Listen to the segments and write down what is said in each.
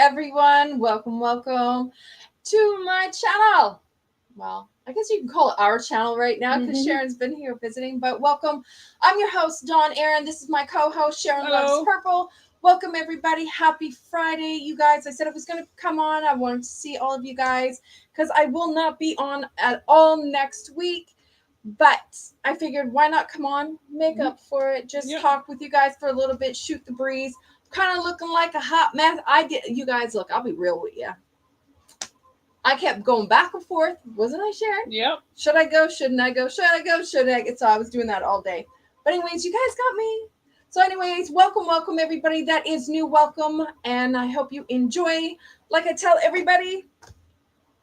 everyone. Welcome to my channel. Well, I guess you can call it our channel right now because Sharon's been here visiting, but welcome. I'm your host, Dawn Aaron. This is my co-host, Sharon Loves Purple. Welcome, everybody. Happy Friday, you guys. I said I was going to come on. I wanted to see all of you guys because I will not be on at all next week. But I figured, why not come on, make up for it, just talk with you guys for a little bit, shoot the breeze. Kind of looking like a hot mess. You guys, look, I'll be real with you. I kept going back and forth. Wasn't I, Sharon? Yep. Should I go? Shouldn't I go? Should I go? Shouldn't I? So I was doing that all day. But anyways, you guys got me. So anyways, welcome, everybody. That is new. Welcome. And I hope you enjoy. Like I tell everybody,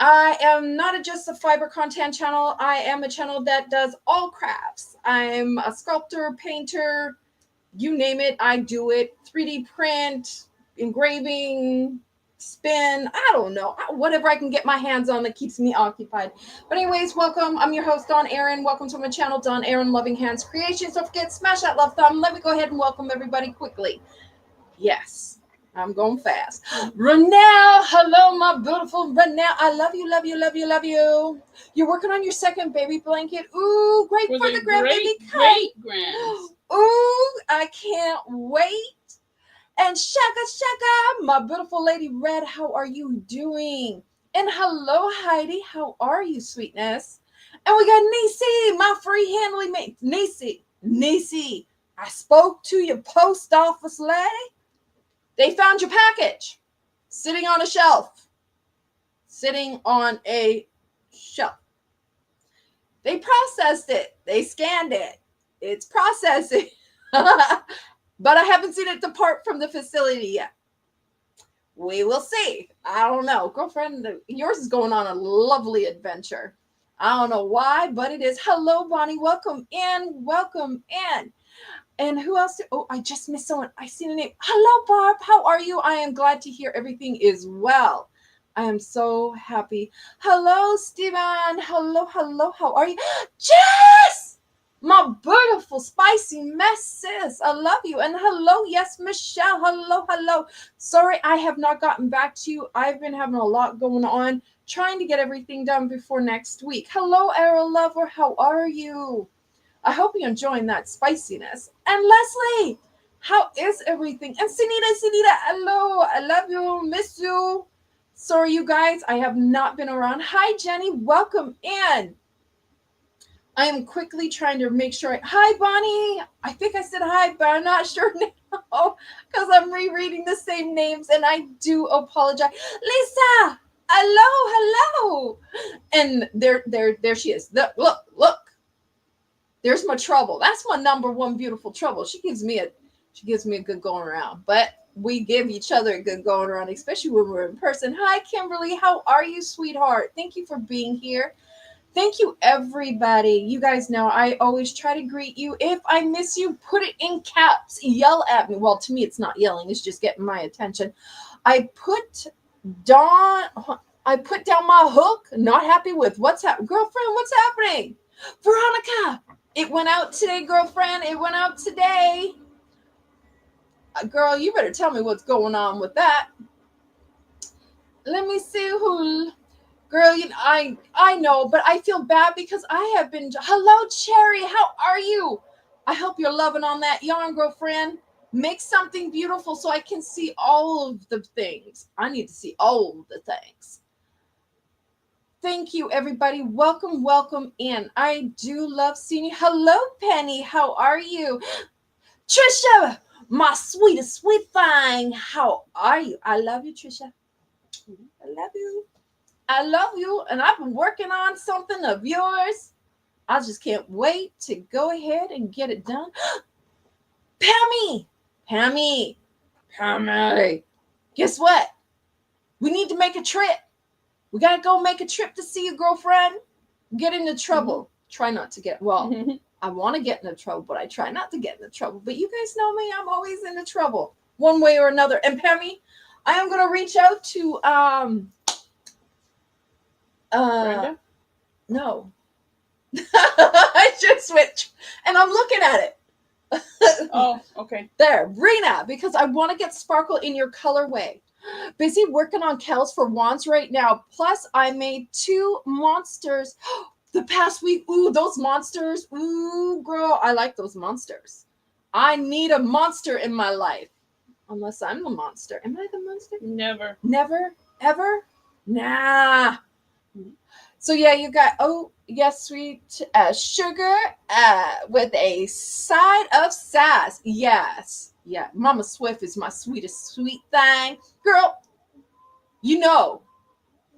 I am not just a fiber content channel. I am a channel that does all crafts. I'm a sculptor, painter, you name it, I do it. 3D print, engraving, spin, I don't know. Whatever I can get my hands on that keeps me occupied. But anyways, welcome. I'm your host, Dawn Aaron. Welcome to my channel, Dawn Aaron Loving Hands Creations. Don't forget, smash that love thumb. Let me go ahead and welcome everybody quickly. Yes. I'm going fast. Renelle, hello, my beautiful Renelle. I love you, love you, love you, love you. You're working on your second baby blanket. Ooh, great for the grandbaby. Great grands. Ooh, I can't wait. And Shaka, my beautiful lady Red, how are you doing? And hello, Heidi, how are you, sweetness? And we got Nisi, my free handling mate. Nisi, I spoke to your post office lady. They found your package sitting on a shelf. They processed it. They scanned it. It's processing. But I haven't seen it depart from the facility yet. We will see. I don't know. Girlfriend, yours is going on a lovely adventure. I don't know why, but it is. Hello, Bonnie. Welcome in. And who else? I just missed someone. I see the name. Hello, Barb. How are you? I am glad to hear everything is well. I am so happy. Hello, Steven. Hello. How are you? Jess! My beautiful, spicy mess, sis. I love you. And hello, yes, Michelle. Hello. Sorry, I have not gotten back to you. I've been having a lot going on, trying to get everything done before next week. Hello, Errol Lover. How are you? I hope you're enjoying that spiciness. And Leslie, how is everything? And Sunita, hello. I love you. Miss you. Sorry, you guys, I have not been around. Hi, Jenny. Welcome in. I am quickly trying to make sure. Hi, Bonnie. I think I said hi, but I'm not sure now because I'm rereading the same names, and I do apologize. Lisa, hello. And there she is. Look. There's my trouble. That's my number one beautiful trouble. She gives me a good going around. But we give each other a good going around, especially when we're in person. Hi, Kimberly. How are you, sweetheart? Thank you for being here. Thank you, everybody. You guys know I always try to greet you. If I miss you, put it in caps. Yell at me. Well, to me, it's not yelling. It's just getting my attention. I put down my hook. Not happy with what's happening. Girlfriend, what's happening? Veronica. It went out today, girlfriend. It went out today. Girl, you better tell me what's going on with that. Let me see who. Girl, I know, but I feel bad because I have been. Hello, Cherry. How are you? I hope you're loving on that yarn, girlfriend. Make something beautiful so I can see all of the things. I need to see all of the things. Thank you, everybody. Welcome in. I do love seeing you. Hello, Penny. How are you? Trisha, my sweetest sweet thing. How are you? I love you, Trisha. I love you. And I've been working on something of yours. I just can't wait to go ahead and get it done. Pammy. Guess what? We need to make a trip. We got to go make a trip to see your girlfriend. Get into trouble. Try not to get, I want to get into trouble, but I try not to get into trouble. But you guys know me. I'm always into trouble one way or another. And Pammy, I am going to reach out to, Brenda? No. I just switched. And I'm looking at it. Oh, okay. There, Brina, because I want to get sparkle in your colorway. Busy working on Kels for wands right now. Plus, I made 2 monsters the past week. Ooh, those monsters. Ooh, girl, I like those monsters. I need a monster in my life. Unless I'm the monster. Am I the monster? Never. Never? Ever? Nah. So yeah, you got, oh, yes, sweet sugar with a side of sass. Yes. Yeah, Mama Swift is my sweetest sweet thing. Girl, you know,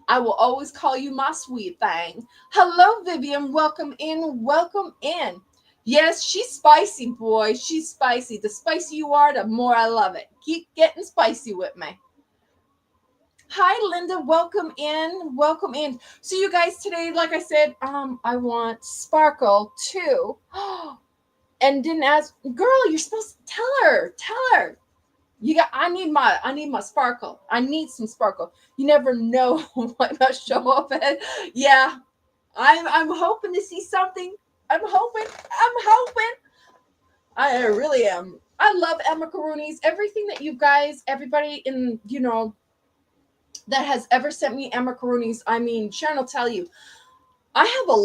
I will always call you my sweet thing. Hello, Vivian. Welcome in. Welcome in. Yes, she's spicy, boy. She's spicy. The spicier you are, the more I love it. Keep getting spicy with me. Hi, Linda. Welcome in. Welcome in. So, you guys, today, like I said, I want Sparkle too. And didn't ask, girl. You're supposed to tell her. Tell her. You got. I need my Sparkle. I need some Sparkle. You never know what might show up. And yeah, I'm hoping to see something. I'm hoping. I really am. I love macaroonies. Everything that you guys, everybody in, that has ever sent me macaroonies. I mean, Sharon will tell you, I have a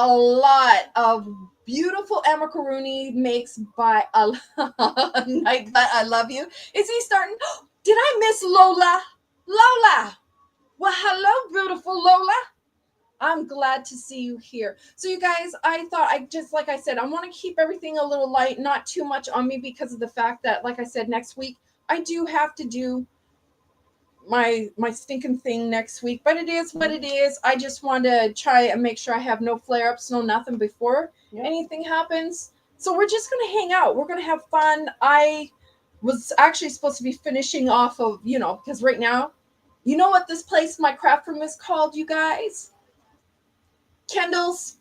lot of beautiful macaroni makes by a night, but I love you. Is he starting? Did I miss Lola? Lola. Well, hello, beautiful Lola. I'm glad to see you here. So you guys, I thought like I said, I want to keep everything a little light, not too much on me because of the fact that, like I said, next week I do have to do my stinking thing next week, but it is what it is. I just want to try and make sure I have no flare-ups, no nothing before anything happens. So we're just gonna hang out, we're gonna have fun. I was actually supposed to be finishing off of, because right now, you know what this place, my craft room, is called, you guys? Kendall's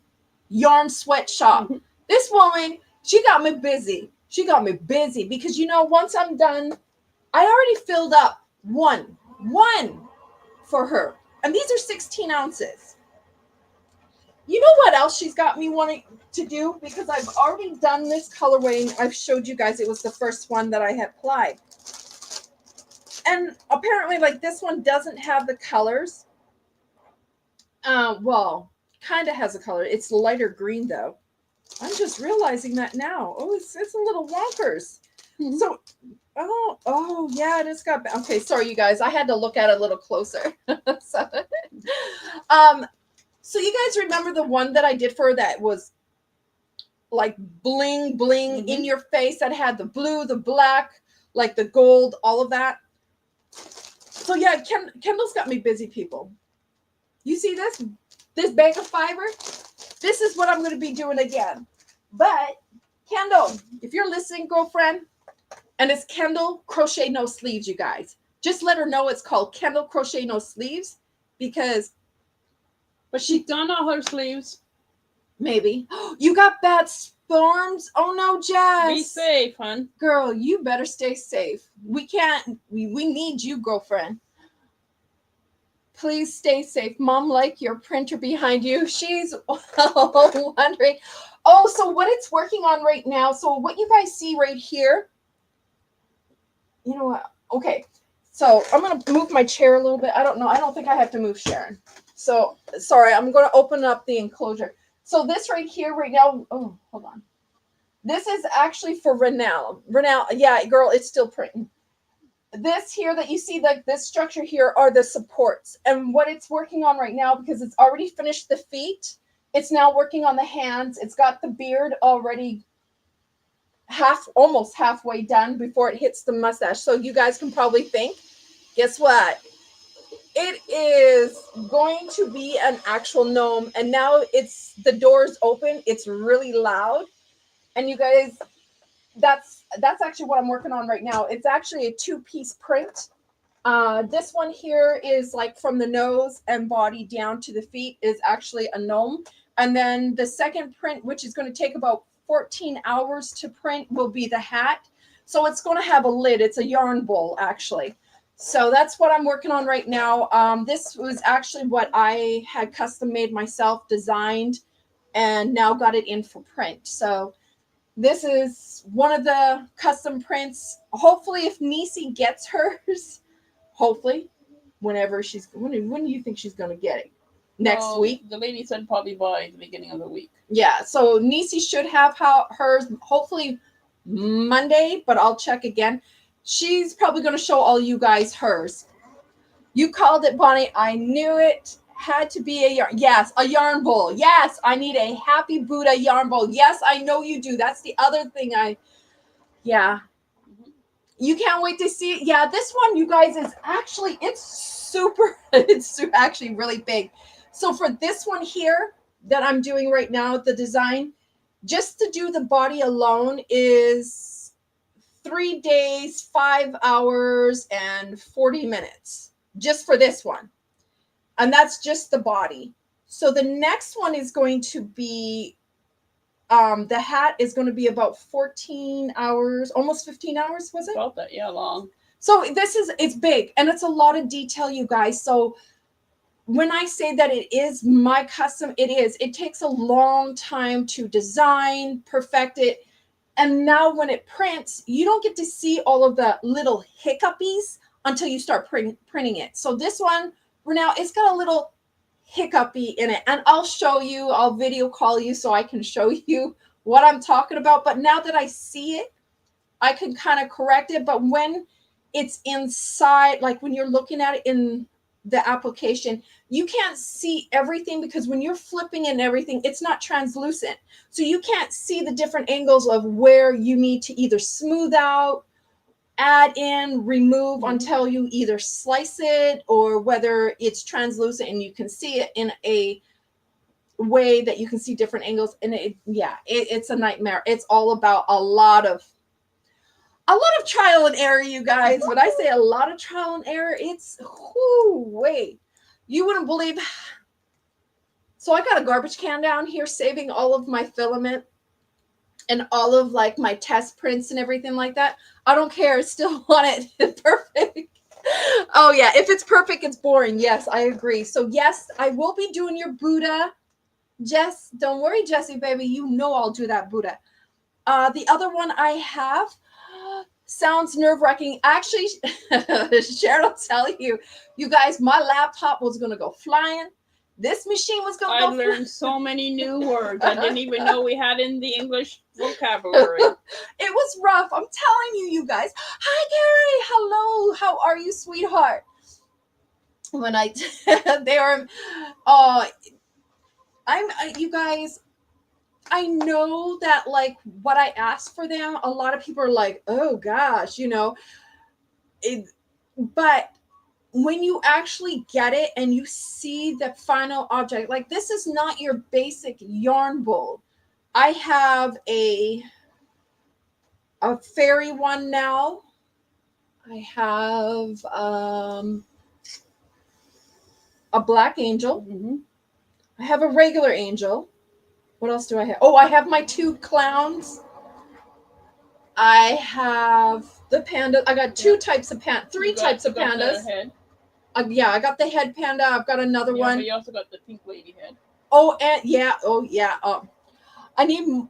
Yarn Sweatshop. This woman, she got me busy because once I'm done, I already filled up one for her. And these are 16 ounces. You know what else she's got me wanting to do? Because I've already done this colorway. I've showed you guys, it was the first one that I had applied. And apparently, like, this one doesn't have the colors. Well, kind of has a color. It's lighter green, though. I'm just realizing that now. Oh, it's a little wonkers. So, oh, yeah, it has got. Okay, sorry, you guys. I had to look at it a little closer. So you guys remember the one that I did for her that was like bling bling in your face, that had the blue, the black, like the gold, all of that? So yeah, Kendall's got me busy, people. You see this bag of fiber? This is what I'm going to be doing again. But Kendall, if you're listening, girlfriend, and it's Kendall Crochet No Sleeves, you guys, just let her know it's called Kendall Crochet No Sleeves, because. But she's done all her sleeves. Maybe. You got bad storms? Oh no, Jess. Be safe, hon. Girl, you better stay safe. We can't. We need you, girlfriend. Please stay safe. Mom, like your printer behind you. She's wondering. Oh, so what it's working on right now. So what you guys see right here. You know what? Okay. So I'm going to move my chair a little bit. I don't know. I don't think I have to move, Sharon. So sorry. I'm going to open up the enclosure. So this right here right now. Oh, hold on. This is actually for Renelle. Renelle, yeah, girl, it's still printing. This here that you see, like this structure here, are the supports. And what it's working on right now, because it's already finished the feet, it's now working on the hands. It's got the beard already almost halfway done before it hits the mustache. So you guys can probably think, guess what? It is going to be an actual gnome. And now the door's open. It's really loud. And you guys, that's actually what I'm working on right now. It's actually a 2-piece print. This one here is like from the nose and body down to the feet is actually a gnome. And then the second print, which is going to take about 14 hours to print, will be the hat. So it's going to have a lid. It's a yarn bowl, actually. So that's what I'm working on right now. This was actually what I had custom made myself, designed, and now got it in for print. So this is one of the custom prints. Hopefully, if Nisi gets hers, hopefully, whenever when do you think she's gonna get it? Next week? The lady said probably by the beginning of the week. Yeah, so Nisi should have hers hopefully Monday, but I'll check again. She's probably going to show all you guys hers. You called it, Bonnie. I knew it had to be a yarn. Yes, a yarn bowl. Yes, I need a Happy Buddha yarn bowl. Yes, I know you do. That's the other thing yeah. You can't wait to see it. Yeah, this one, you guys, is actually, it's super, it's actually really big. So for this one here that I'm doing right now, the design, just to do the body alone is 3 days, 5 hours, and 40 minutes just for this one. And that's just the body. So the next one is going to be, the hat is going to be about 14 hours, almost 15 hours, was it? About that, yeah, long. So it's big and it's a lot of detail, you guys. So when I say that it is my custom, it takes a long time to design, perfect it. And now when it prints, you don't get to see all of the little hiccupies until you start printing it. So this one, for now, it's got a little hiccupy in it. And I'll video call you so I can show you what I'm talking about. But now that I see it, I can kind of correct it. But when it's inside, like when you're looking at it in the application, you can't see everything because when you're flipping and everything, it's not translucent. So you can't see the different angles of where you need to either smooth out, add in, remove until you either slice it or whether it's translucent and you can see it in a way that you can see different angles. And it's a nightmare. It's all about a lot of trial and error, you guys. When I say a lot of trial and error, it's wait. You wouldn't believe. So I got a garbage can down here saving all of my filament and all of like my test prints and everything like that. I don't care. I still want it perfect. Oh yeah, if it's perfect, it's boring. Yes, I agree. So yes, I will be doing your Buddha. Jess, don't worry, Jessie, baby. You know I'll do that Buddha. The other one I have sounds nerve-wracking. Actually, Sharon will tell you, you guys, my laptop was going to go flying. This machine was going to go flying. I learned so many new words I didn't even know we had in the English vocabulary. It was rough. I'm telling you, you guys. Hi, Gary. Hello. How are you, sweetheart? When they were, you guys, I know that like what I asked for them, a lot of people are like, oh gosh, but when you actually get it and you see the final object, like this is not your basic yarn bowl. I have a fairy one now. I have a black angel. Mm-hmm. I have a regular angel. What else do I have? Oh, I have my 2 clowns. I have the panda. I got 3 types of pandas. Head. Yeah, I got the head panda. I've got another one. But you also got the pink lady head. Oh, and yeah. Oh, yeah. I need more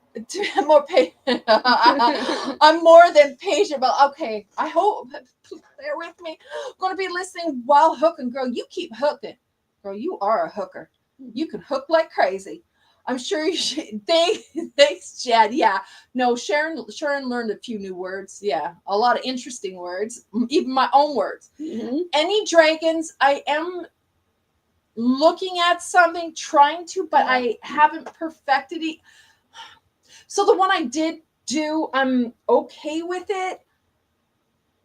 patience. I'm more than patient, but okay. I hope. Bear with me. I'm going to be listening while hooking. Girl, you keep hooking. Girl, you are a hooker. You can hook like crazy. I'm sure you should. Thanks, Chad. Yeah. No, Sharon learned a few new words. Yeah. A lot of interesting words. Even my own words. Mm-hmm. Any dragons, I am looking at something, trying to, but I haven't perfected it. So the one I did do, I'm okay with it,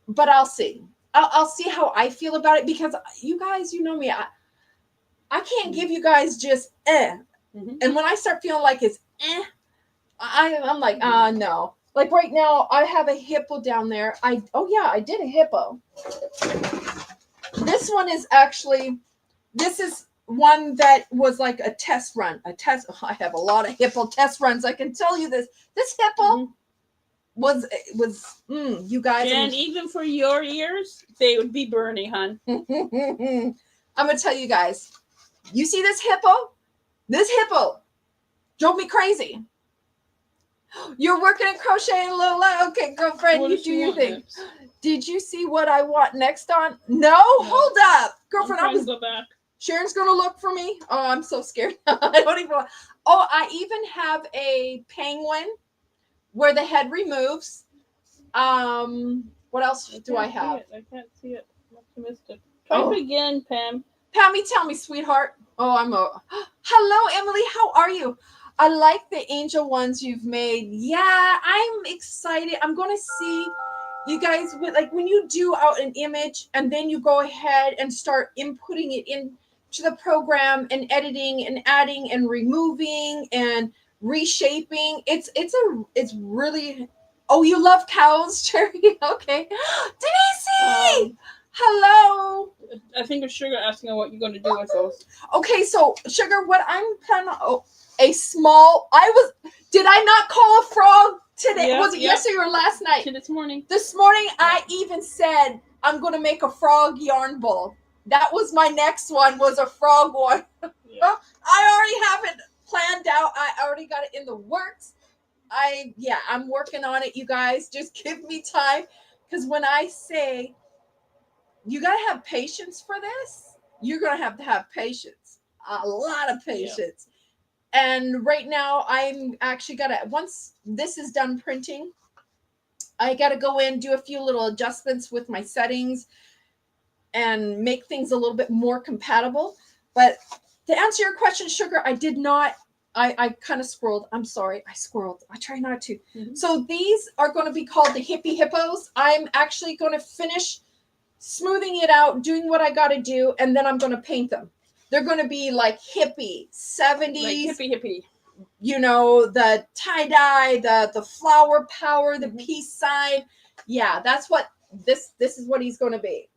but I'll see. I'll see how I feel about it because you guys, you know me. I can't give you guys just Mm-hmm. And when I start feeling like it's I'm like, no. Like right now, I have a hippo down there. I did a hippo. This one is actually, this is one that was like a test run. I have a lot of hippo test runs. I can tell you this. This hippo was you guys. And even for your ears, they would be burning, hon. I'm gonna tell you guys. You see this hippo? This hippo drove me crazy. You're working at crocheting, Lola. Okay, girlfriend, What you does do she your want thing. next? Did you see what I want next on? No, hold up, I'm girlfriend. I trying to was. go back. Sharon's gonna look for me. Oh, I'm so scared. I don't even. Oh, I even have a penguin where the head removes. What else do I have? I can't see it. Must have missed it. Type Oh, again, Pam. Pammy, tell me, sweetheart. Oh, I'm a. Hello, Emily. How are you? I like the angel ones you've made. Yeah, I'm excited. I'm gonna see you guys with like when you do out an image and then you go ahead and start inputting it into the program and editing and adding and removing and reshaping. It's really. Oh, you love cows, Cherry? Okay, Denise. Hello. I think it's Sugar asking her what you're going to do with those. Okay, so Sugar, what I'm planning on a small. Did I not call a frog today? Yeah, Was it yesterday or last night? This morning. This morning, I even said I'm going to make a frog yarn bowl. That was my next one. Was a frog one. Yeah. I already have it planned out. I already got it in the works. I'm working on it. You guys, just give me time, because when I say you got to have patience for this, you're going to have patience, a lot of patience. Yeah. And right now, I'm actually got to, once this is done printing, I got to go in, do a few little adjustments with my settings and make things a little bit more compatible. But to answer your question, Sugar, I did not. I kind of scrolled. I'm sorry. I scrolled. I try not to. Mm-hmm. So these are going to be called the Hippie Hippos. I'm actually going to finish smoothing it out, doing what I got to do, and then I'm going to paint them. They're going to be like hippie, 70s. Like hippie. You know, the tie-dye, the flower power, the peace sign. Yeah, that's what this is what he's going to be.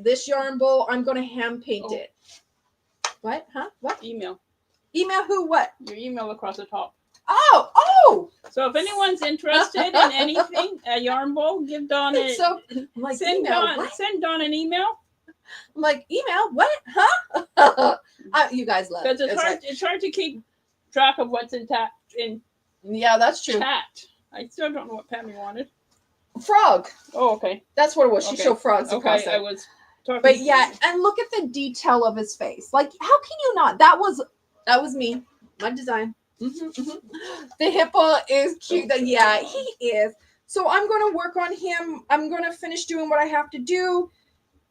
This yarn bowl, I'm going to hand paint it. What? Huh? What? Email who? What? Your email across the top. Oh! So if anyone's interested in anything, a yarn bowl, give Dawn a... So, I'm like, send Dawn an email. I'm like, email? What? Huh? You guys love it. It's hard to keep track of what's in yeah, that's true. Chat. I still don't know what Pammy wanted. Frog. Oh, okay. That's what it was. She showed frogs across it. I was talking. But yeah, and look at the detail of his face. Like, how can you not? That was me. My design. The hippo is cute. Yeah, he is. So I'm going to work on him. I'm going to finish doing what I have to do.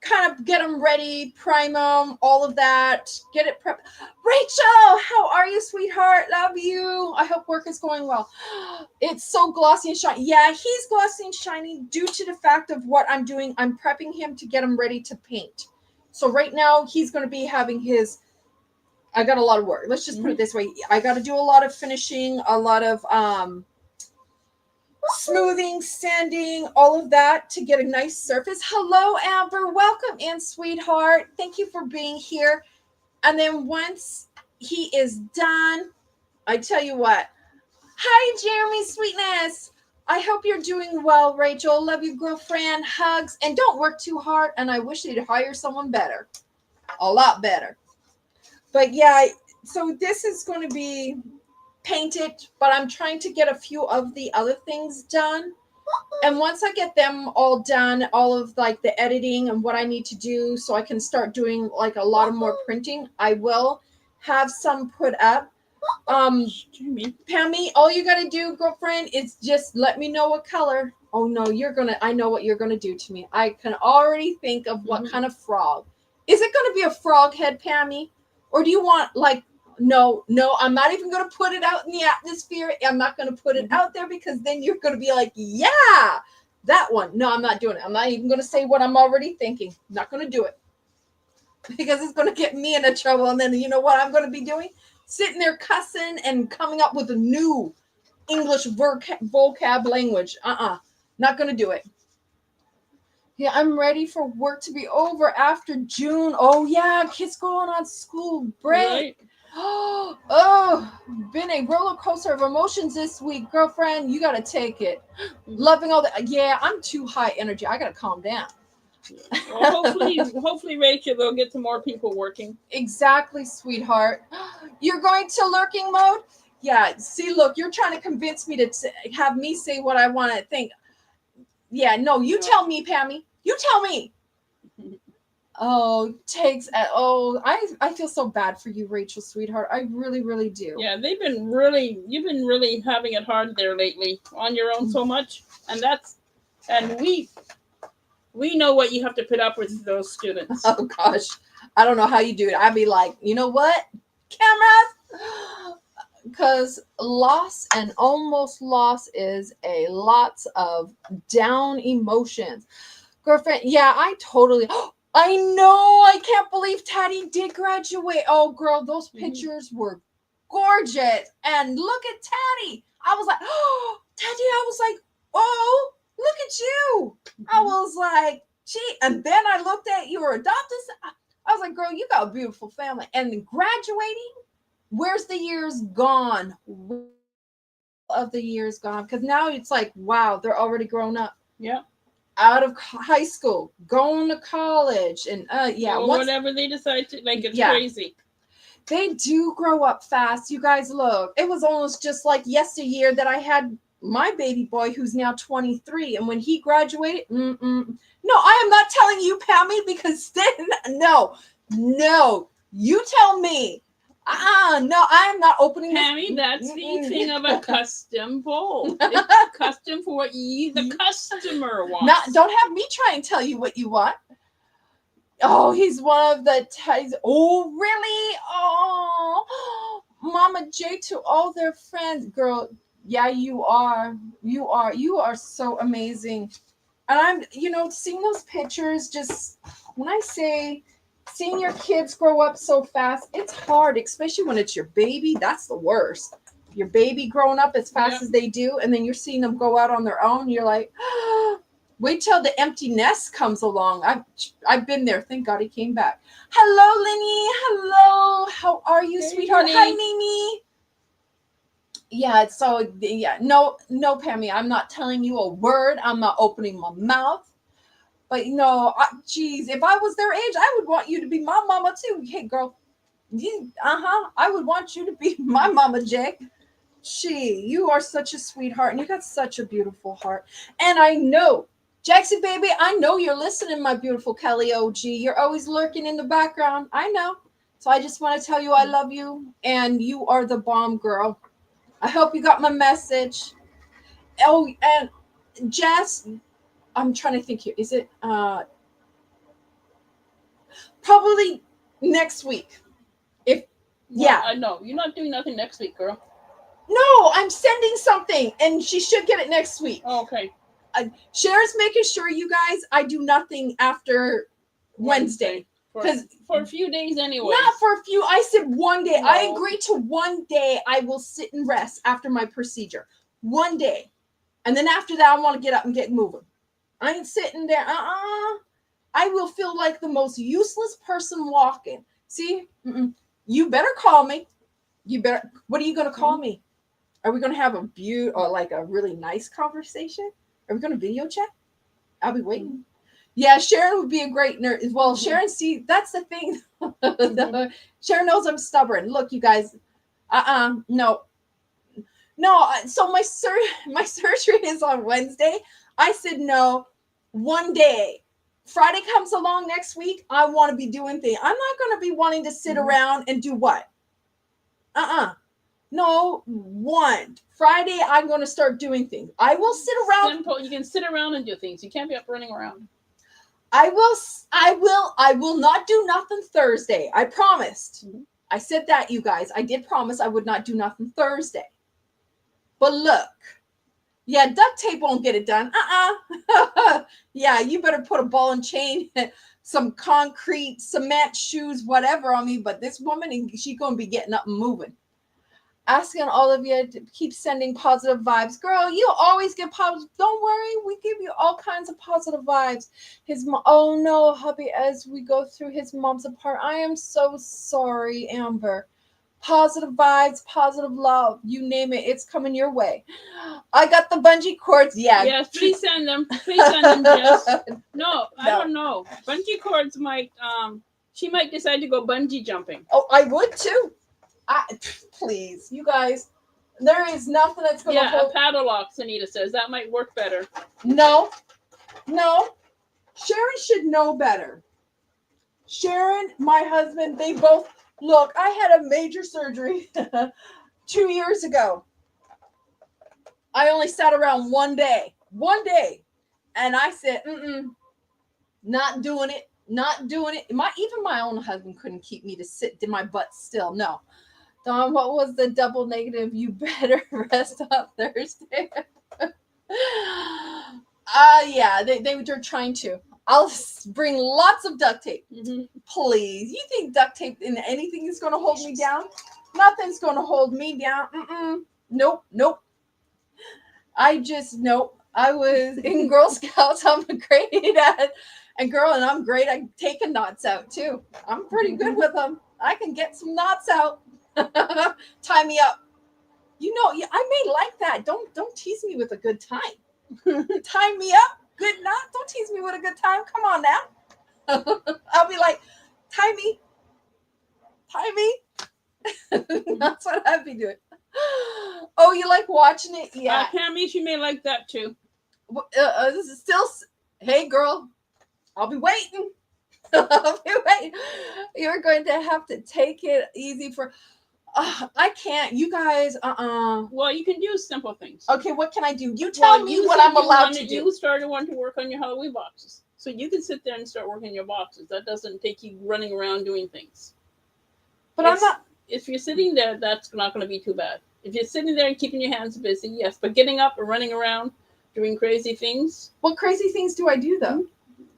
Kind of get him ready, prime him, all of that. Get it prepped. Rachel, how are you, sweetheart? Love you. I hope work is going well. It's so glossy and shiny. Yeah, he's glossy and shiny due to the fact of what I'm doing. I'm prepping him to get him ready to paint. So right now, he's going to be having his... I got a lot of work. Let's just put it this way. I got to do a lot of finishing, a lot of smoothing, sanding, all of that to get a nice surface. Hello, Amber. Welcome in, sweetheart. Thank you for being here. And then once he is done, I tell you what. Hi, Jeremy, sweetness. I hope you're doing well, Rachel. Love you, girlfriend. Hugs. And don't work too hard. And I wish they'd hire someone better. A lot better. But yeah, so this is going to be painted, but I'm trying to get a few of the other things done. And once I get them all done, all of like the editing and what I need to do so I can start doing like a lot of more printing, I will have some put up. Pammy, all you got to do, girlfriend, is just let me know what color. Oh no, I know what you're going to do to me. I can already think of what kind of frog. Is it going to be a frog head, Pammy? Or do you want like, no, I'm not even going to put it out in the atmosphere. I'm not going to put it out there because then you're going to be like, yeah, that one. No, I'm not doing it. I'm not even going to say what I'm already thinking. I'm not going to do it because it's going to get me into trouble. And then you know what I'm going to be doing? Sitting there cussing and coming up with a new English vocab language. Not going to do it. Yeah, I'm ready for work to be over after June. Oh, yeah, kids going on school break. Right. Oh, been a roller coaster of emotions this week, girlfriend. You got to take it. Loving all that. Yeah, I'm too high energy. I got to calm down. Well, hopefully, Rachel, they'll get some more people working. Exactly, sweetheart. You're going to lurking mode? Yeah, see, look, you're trying to convince me to have me say what I want to think. Yeah, no, you tell me, Pammy. You tell me. Oh, takes at oh, I feel so bad for you, Rachel, sweetheart. I really, really do. Yeah, you've been really having it hard there lately on your own so much, and we know what you have to put up with those students. Oh gosh, I don't know how you do it. I'd be like, you know what, cameras, because loss and almost loss is a lots of down emotions. Girlfriend, yeah, I totally. I know. I can't believe Taddy did graduate. Oh, girl, those pictures were gorgeous. And look at Taddy. I was like, oh, Taddy. I was like, oh, look at you. I was like, gee. And then I looked at your adopted. I was like, girl, you got a beautiful family. And graduating, where's the years gone? Of the years gone, because now it's like, wow, they're already grown up. Yeah. Out of high school, going to college, and yeah, or whatever they decide to, like, it's crazy. They do grow up fast. You guys, look, it was almost just like yesteryear that I had my baby boy, who's now 23, and when he graduated, no, I am not telling you, Pammy, because then no, you tell me. No, I am not opening. Pammy, that's the thing of a custom bowl. It's custom for what the customer wants. Not, don't have me try and tell you what you want. Oh, he's one of the oh, really? Oh, Mama J to all their friends. Girl, yeah, you are. You are so amazing. And I'm, seeing those pictures, just when I say seeing your kids grow up so fast, it's hard, especially when it's your baby. That's the worst. Your baby growing up as fast as they do, and then you're seeing them go out on their own. You're like, wait till the empty nest comes along. I've been there. Thank God he came back. Hello, Lenny. Hello. How are you, sweetheart? Hi, Mimi. Yeah, so yeah, no, Pammy, I'm not telling you a word. I'm not opening my mouth. But geez, if I was their age, I would want you to be my mama too. Hey, girl, I would want you to be my mama, Jay. You are such a sweetheart, and you got such a beautiful heart. And I know, Jackson, baby, I know you're listening, my beautiful Kelly OG. You're always lurking in the background. I know. So I just want to tell you I love you, and you are the bomb, girl. I hope you got my message. Oh, and Jess, I'm trying to think here. Is it probably next week? No, you're not doing nothing next week, girl. No, I'm sending something, and she should get it next week. Oh, okay. Sharon's making sure, you guys, I do nothing after Wednesday. For a few days anyway. Not for a few. I said one day. No. I agreed to one day I will sit and rest after my procedure. One day. And then after that, I want to get up and get moving. I ain't sitting there. I will feel like the most useless person walking. See? You better call me. What are you going to call me? Are we going to have a really nice conversation? Are we going to video chat? I'll be waiting. Yeah, Sharon would be a great nurse. Well, Sharon, see, that's the thing. Sharon knows I'm stubborn. Look, you guys. No. So my surgery is on Wednesday. I said no. One day. Friday comes along next week. I want to be doing things. I'm not going to be wanting to sit around and do what? No, Friday I'm going to start doing things. I will sit around. Simple. You can sit around and do things. You can't be up running around. I will not do nothing Thursday. I promised. I said that, you guys. I did promise I would not do nothing Thursday. But look. Yeah, duct tape won't get it done. Yeah, you better put a ball and chain, some concrete, cement, shoes, whatever on me. But this woman, she's going to be getting up and moving. Asking all of you to keep sending positive vibes. Girl, you always get positive. Don't worry. We give you all kinds of positive vibes. Oh no, hubby, as we go through his mom's apart. I am so sorry, Amber. Positive vibes, positive love. You name it. It's coming your way. I got the bungee cords. Yeah. Yes, please send them. Please send them, Jess. No, I don't know. Bungee cords might, she might decide to go bungee jumping. Oh, I would too. Please, you guys, There is nothing that's going to Yeah, a hold. paddle lock, Anita says. That might work better. No, no. Sharon should know better. Sharon, my husband, they both look. I had a major surgery 2 years ago. I only sat around one day, and I said, not doing it, not doing it. Even my own husband couldn't keep me to sit my butt still. No, Don, what was the double negative? You better rest on Thursday. Yeah, they were trying to. I'll bring lots of duct tape. Please. You think duct tape in anything is going to hold me down? Nothing's going to hold me down. Nope, nope. Nope. I was in Girl Scouts. I'm great at, and I'm great at taking knots out too. I'm pretty good with them. I can get some knots out. Tie me up. I may like that. Don't tease me with a good time. Tie me up. Good knot. Don't tease me with a good time. Come on now. I'll be like, tie me. That's what I'd be doing. Oh, you like watching it? Yeah. Cammy, she may like that too. This is still. Hey, girl. I'll be waiting. I'll be waiting. You're going to have to take it easy for. I can't. You guys. Well, you can do simple things. Okay, what can I do? You tell me what I'm allowed to do. You started wanting to work on your Halloween boxes, so you can sit there and start working your boxes. That doesn't take you running around doing things. But I'm not. If you're sitting there, that's not going to be too bad. If you're sitting there and keeping your hands busy, yes. But getting up and running around, doing crazy things. What crazy things do I do though?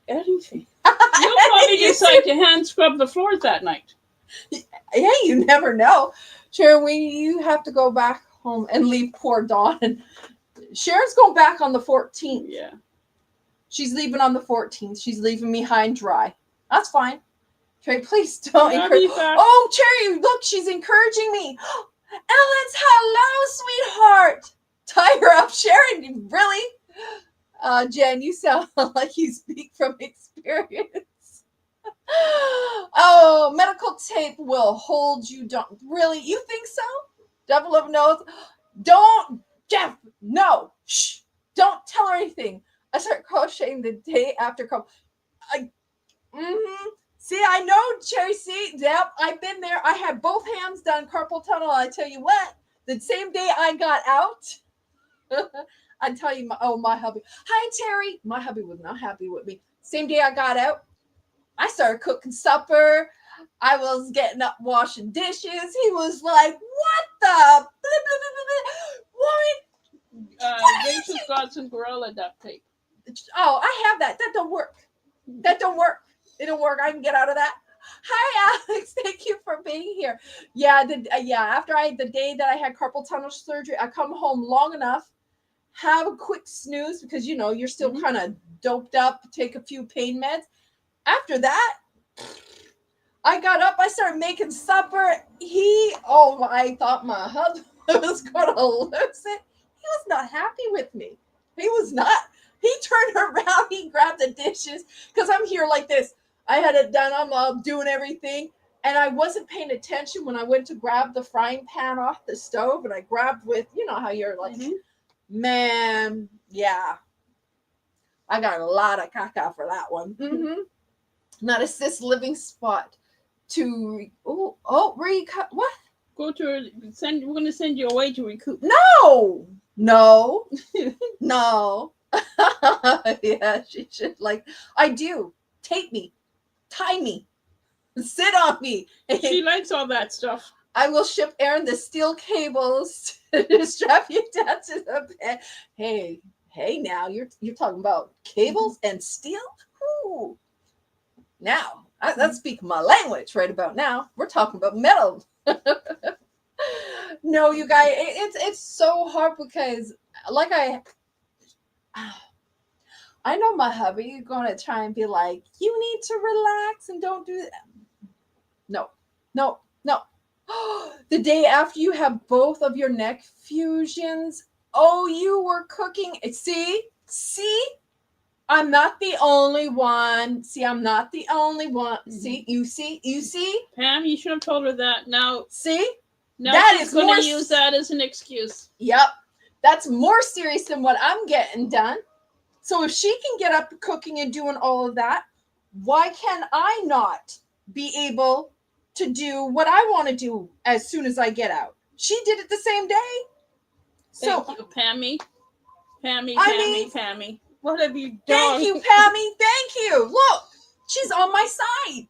Anything. You'll probably just like to hand scrub the floors that night. Yeah, you never know. Sharon, you have to go back home and leave poor Dawn. Sharon's going back on the 14th. Yeah. She's leaving on the 14th. She's leaving me high and dry. That's fine. Cherry, please don't encourage. Oh, Cherry, look, she's encouraging me. Ellen's hello, sweetheart. Tie her up, Sharon. Really? Jen, you sound like you speak from experience. Oh, medical tape will hold you down. Really? You think so? Devil of knows. Don't, Jeff. No. Shh. Don't tell her anything. I start crocheting the day after. See, I know, Cherry. See, yep, I've been there. I had both hands done carpal tunnel. I tell you what, the same day I got out, I tell you, my hubby. Hi, Terry. My hubby was not happy with me. Same day I got out, I started cooking supper. I was getting up, washing dishes. He was like, "What the? Woman, Rachel's got some Gorilla duct tape. Oh, I have that. That don't work. That don't work. It don't work. I can get out of that. Hi, Alex. Thank you for being here. Yeah, after the day that I had carpal tunnel surgery, I come home long enough, have a quick snooze because you're still kind of doped up. Take a few pain meds. After that, I got up. I started making supper. I thought my husband was going to lose it. He was not happy with me. He was not. He turned around. He grabbed the dishes because I'm here like this. I had it done. I'm doing everything. And I wasn't paying attention when I went to grab the frying pan off the stove. And I grabbed with, how you're like, man, yeah. I got a lot of caca for that one. Not assist living spot to, recut. What? Go to we're going to send you away to recoup. No. Yeah, she should I do. Tape me. Tie me, sit on me. She likes all that stuff. I will ship Aaron the steel cables to strap you down to the bed. Hey, now you're talking about cables and steel? Ooh. Now, that's speaking my language right about now. We're talking about metal. No, you guys, it's so hard because I know my hubby is going to try and be like, you need to relax and don't do that. No. The day after you have both of your neck fusions, you were cooking. See? I'm not the only one. See? You see? Pam, you should have told her that. Now, see? Now that she's is going more to use that as an excuse. Yep. That's more serious than what I'm getting done. So if she can get up cooking and doing all of that, why can I not be able to do what I want to do as soon as I get out? She did it the same day. So Thank you, Pammy. Pammy, I Pammy, mean, Pammy. What have you thank done? you, Pammy. Thank you. Look, she's on my side.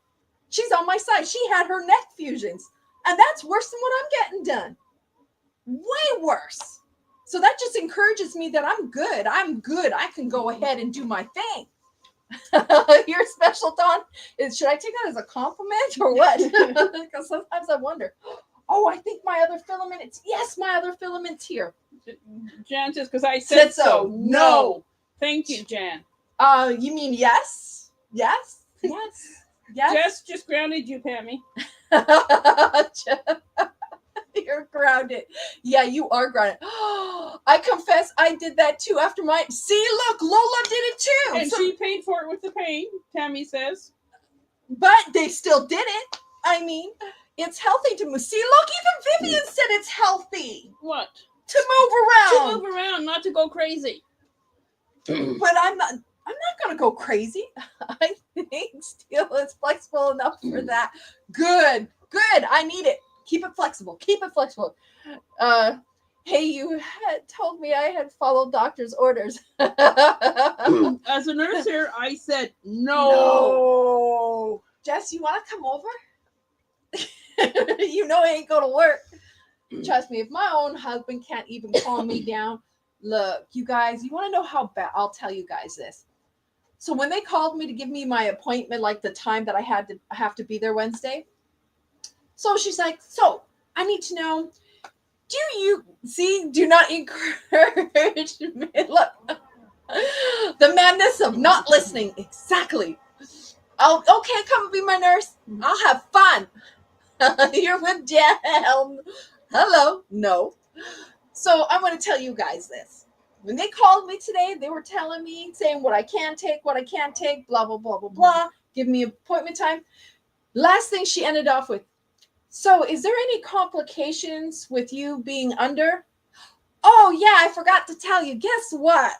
She's on my side. She had her neck fusions, and that's worse than what I'm getting done. Way worse. So that just encourages me that I'm good. I'm good. I can go ahead and do my thing. Your special, Dawn, is should I take that as a compliment or what? Because sometimes I wonder. Oh, I think my other filament. Yes, my other filament's here. Jan says, because I said so. No. Thank you, Jan. You mean yes? Yes? Yes. Yes. Just grounded you, Pammy. You're grounded. Yeah, you are grounded. I confess I did that too after my. See, look, Lola did it too. And she paid for it with the pain, Tammy says. But they still did it. I mean, it's healthy to move. See, look, even Vivian said it's healthy. What? To move around. To move around, not to go crazy. But I'm not gonna go crazy. I think steel is flexible enough for that. Good. I need it. Keep it flexible. Hey, you had told me I had followed doctor's orders. As a nurse here, I said no. Jess, you want to come over? You know I ain't going to work. Trust me, if my own husband can't even calm me down. Look, you guys, you want to know how bad? I'll tell you guys this. So when they called me to give me my appointment, like the time that I have to be there Wednesday. So she's like, so I need to know, do not encourage me. Look, the madness of not listening. Exactly. Okay, come and be my nurse. I'll have fun. You're with Jan. Hello. No. So I'm going to tell you guys this. When they called me today, they were telling me, saying what I can take, what I can't take, blah, blah, blah, blah, blah. Give me appointment time. Last thing she ended off with, so is there any complications with you being under? Oh, yeah, I forgot to tell you. Guess what?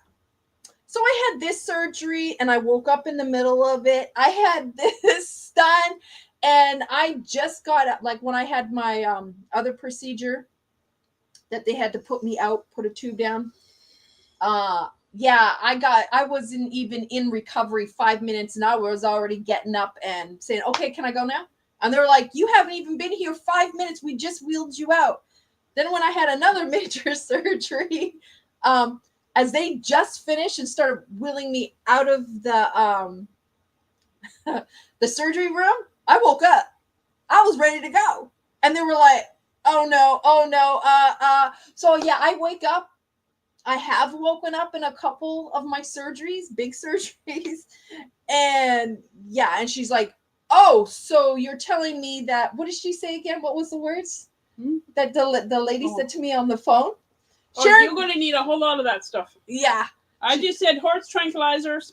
So I had this surgery and I woke up in the middle of it. I had this done and I just got up, like when I had my other procedure that they had to put me out, put a tube down. Yeah, I wasn't even in recovery 5 minutes and I was already getting up and saying, okay, can I go now? And they were like, you haven't even been here 5 minutes. We just wheeled you out. Then when I had another major surgery, as they just finished and started wheeling me out of the the surgery room, I woke up. I was ready to go. And they were like, oh no. So yeah, I wake up. I have woken up in a couple of my surgeries, big surgeries. And yeah, and she's like, oh, so you're telling me that, what did she say again? What was the words that the lady said to me on the phone? Sure. You're going to need a whole lot of that stuff. Yeah. I just said horse tranquilizers.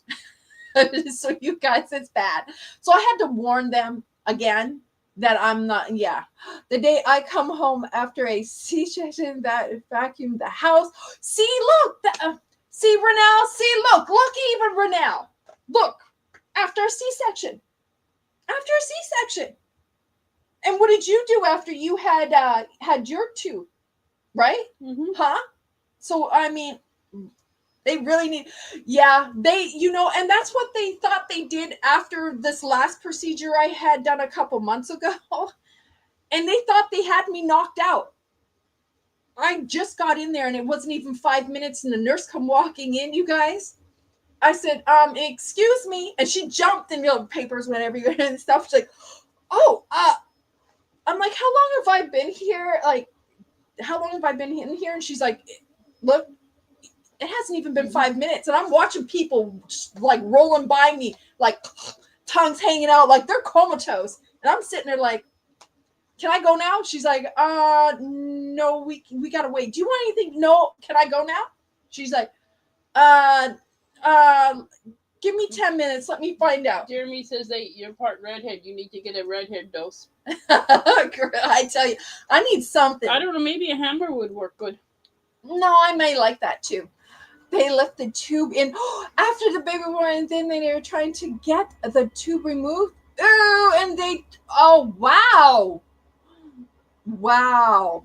So you guys, it's bad. So I had to warn them again that I'm not, yeah. The day I come home after a C-section that vacuumed the house. See, look, see, Renelle, see, look, even Renelle. Look, after a C-section. And what did you do after you had your tooth? Right? Mm-hmm. Huh? So, I mean, they really need, yeah, they, and that's what they thought they did after this last procedure I had done a couple months ago. And they thought they had me knocked out. I just got in there and it wasn't even 5 minutes and the nurse come walking in, you guys. I said, excuse me. And she jumped and, papers went everywhere and stuff. She's like, oh, I'm like, how long have I been here? Like, how long have I been in here? And she's like, look, it hasn't even been 5 minutes. And I'm watching people just, like rolling by me, like tongues hanging out, like they're comatose. And I'm sitting there like, can I go now? She's like, no, we gotta wait. Do you want anything? No, can I go now? She's like, give me 10 minutes. Let me find out. Jeremy says that you're part redhead. You need to get a redhead dose. I tell you, I need something. I don't know. Maybe a hammer would work good. No, I may like that too. They left the tube in after the baby born, and then they were trying to get the tube removed. Ooh, and they, oh, wow. Wow.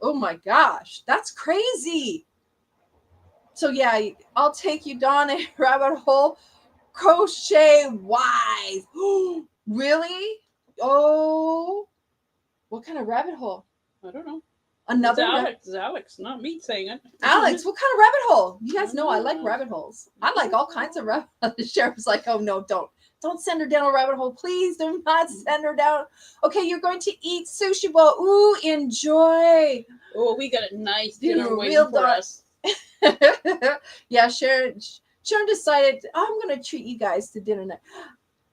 Oh my gosh. That's crazy. So, yeah, I'll take you down a rabbit hole. Crochet wise. Really? Oh, what kind of rabbit hole? I don't know. Another It's Alex, not me saying it. Alex, what kind of rabbit hole? You guys know I like rabbit holes. I like all kinds of rabbit holes. The sheriff's like, oh no, don't send her down a rabbit hole. Please do not send her down. Okay, you're going to eat sushi bowl. Ooh, enjoy. Oh, we got a nice dinner Dude, waiting real for us. Yeah, Sharon decided, I'm going to treat you guys to dinner night.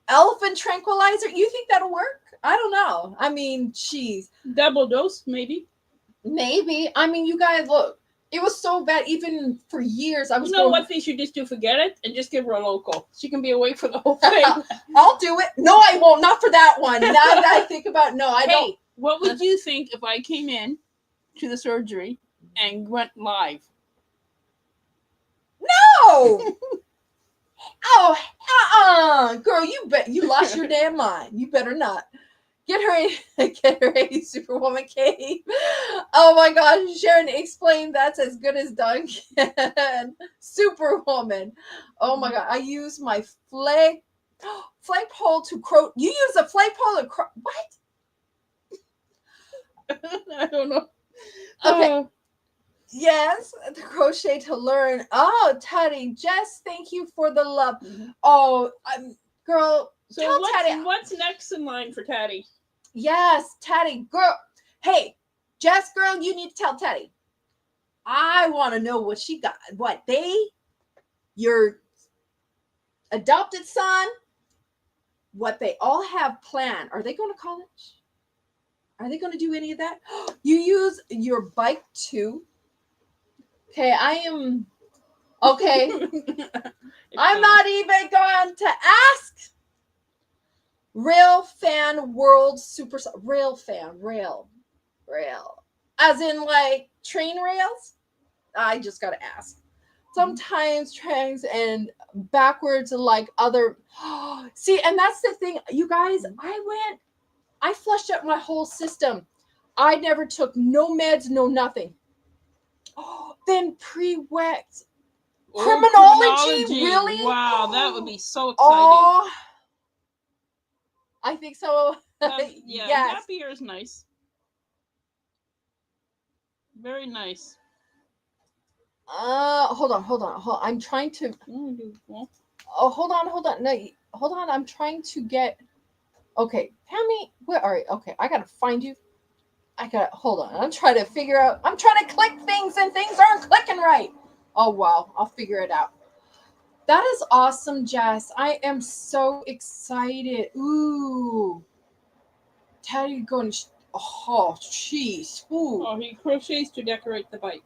Elephant tranquilizer. You think that'll work? I don't know. I mean, geez. Double dose, maybe. Maybe. I mean, you guys, look, it was so bad. Even for years, I was what they should just do? Forget it and just give her a local. She can be awake for the whole thing. I'll do it. No, I won't. Not for that one. Now that I think about it, no, I don't. What would you think if I came in to the surgery and went live? No. Oh, girl, you lost your damn mind. You better not. Get her a Superwoman cape. Oh my gosh, Sharon explained that's as good as done can. Superwoman. Oh my god, I use my flagpole to crow. You use a flagpole to what? I don't know. Okay. Yes, the crochet to learn. Oh, Teddy, Jess, thank you for the love. Mm-hmm. Oh, girl. So what's next in line for Teddy? Yes, Teddy, girl. Hey, Jess, girl, you need to tell Teddy. I want to know what she got. Your adopted son, what they all have planned. Are they going to college? Are they going to do any of that? You use your bike too? Okay, I am. Okay. I'm not even going to ask. Rail fan world super. Rail fan. Rail. As in like train rails? I just got to ask. Sometimes trains and backwards like other. See, and that's the thing. You guys, I flushed out my whole system. I never took no meds, no nothing. Then pre-wet. Criminology, really? Wow, that would be so exciting. Oh, I think so. Yes. Gap year is nice. Very nice. Hold on. I'm trying to. Oh, hold on. No, hold on. I'm trying to get. Okay, Tammy, where are you? Okay, I gotta find you. Hold on. I'm trying to figure out. I'm trying to click things and things aren't clicking right. Oh, wow. I'll figure it out. That is awesome, Jess. I am so excited. Ooh. Teddy going. Oh, jeez. Ooh. Oh, he crochets to decorate the bike.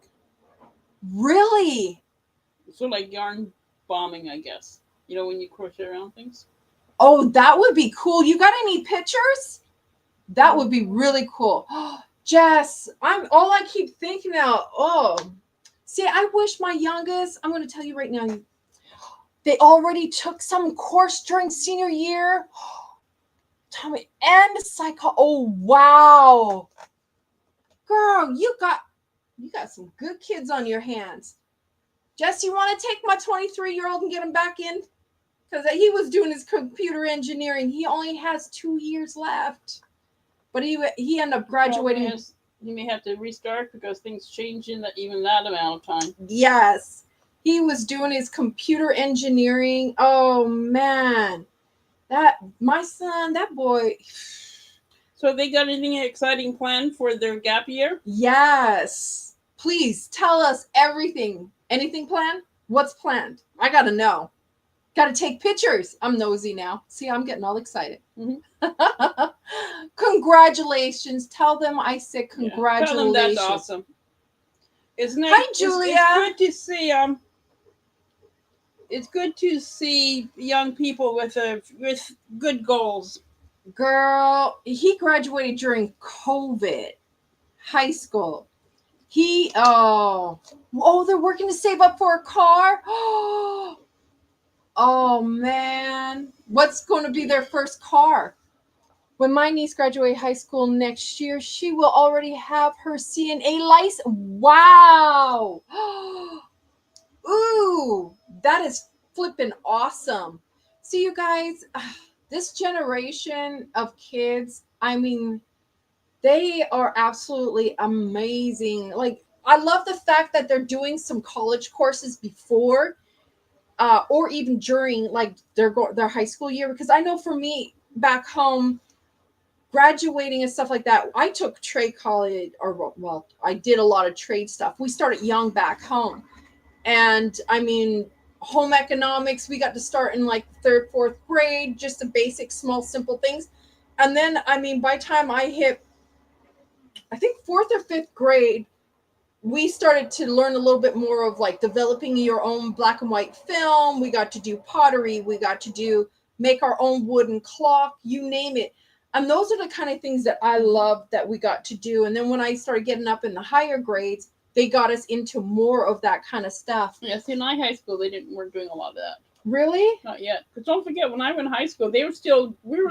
Really? So like yarn bombing, I guess. You know, when you crochet around things. Oh, that would be cool. You got any pictures? That would be really cool. Jess, all I keep thinking now. Oh, see, I wish my youngest, I'm going to tell you right now, they already took some course during senior year. Tommy and psycho. Oh, wow. Girl, you got some good kids on your hands. Jess, you want to take my 23-year-old and get him back in? Because he was doing his computer engineering. He only has 2 years left. But he ended up graduating. You may have to restart because things change in even that amount of time. Yes. He was doing his computer engineering. Oh, man. My son, that boy. So they got anything exciting planned for their gap year? Yes. Please tell us everything. Anything planned? What's planned? I got to know. Got to take pictures. I'm nosy now. See, I'm getting all excited. Mm-hmm. Congratulations. Tell them I said congratulations. Tell them that's awesome. Isn't it? Hi, Julia. It's good to see it's good to see young people with good goals. Girl, he graduated during COVID, high school. Oh, they're working to save up for a car. Oh man, what's going to be their first car? When my niece graduates high school next year, she will already have her CNA license. Wow. Ooh, that is flippin' awesome. See, you guys, this generation of kids, I mean, they are absolutely amazing. Like, I love the fact that they're doing some college courses before, or even during like their high school year. Because I know for me back home, graduating and stuff like that, I took trade college, or well, I did a lot of trade stuff. We started young back home, and I mean, home economics, we got to start in like third, fourth grade, just the basic, small, simple things. And then, I mean, by the time I hit, I think fourth or fifth grade, we started to learn a little bit more of like developing your own black and white film. We got to do pottery. We got to do make our own wooden clock, you name it. And those are the kind of things that I love that we got to do. And then when I started getting up in the higher grades, they got us into more of that kind of stuff. Yeah, see, in my high school, weren't doing a lot of that. Really? Not yet. Because don't forget, when I went in high school, we were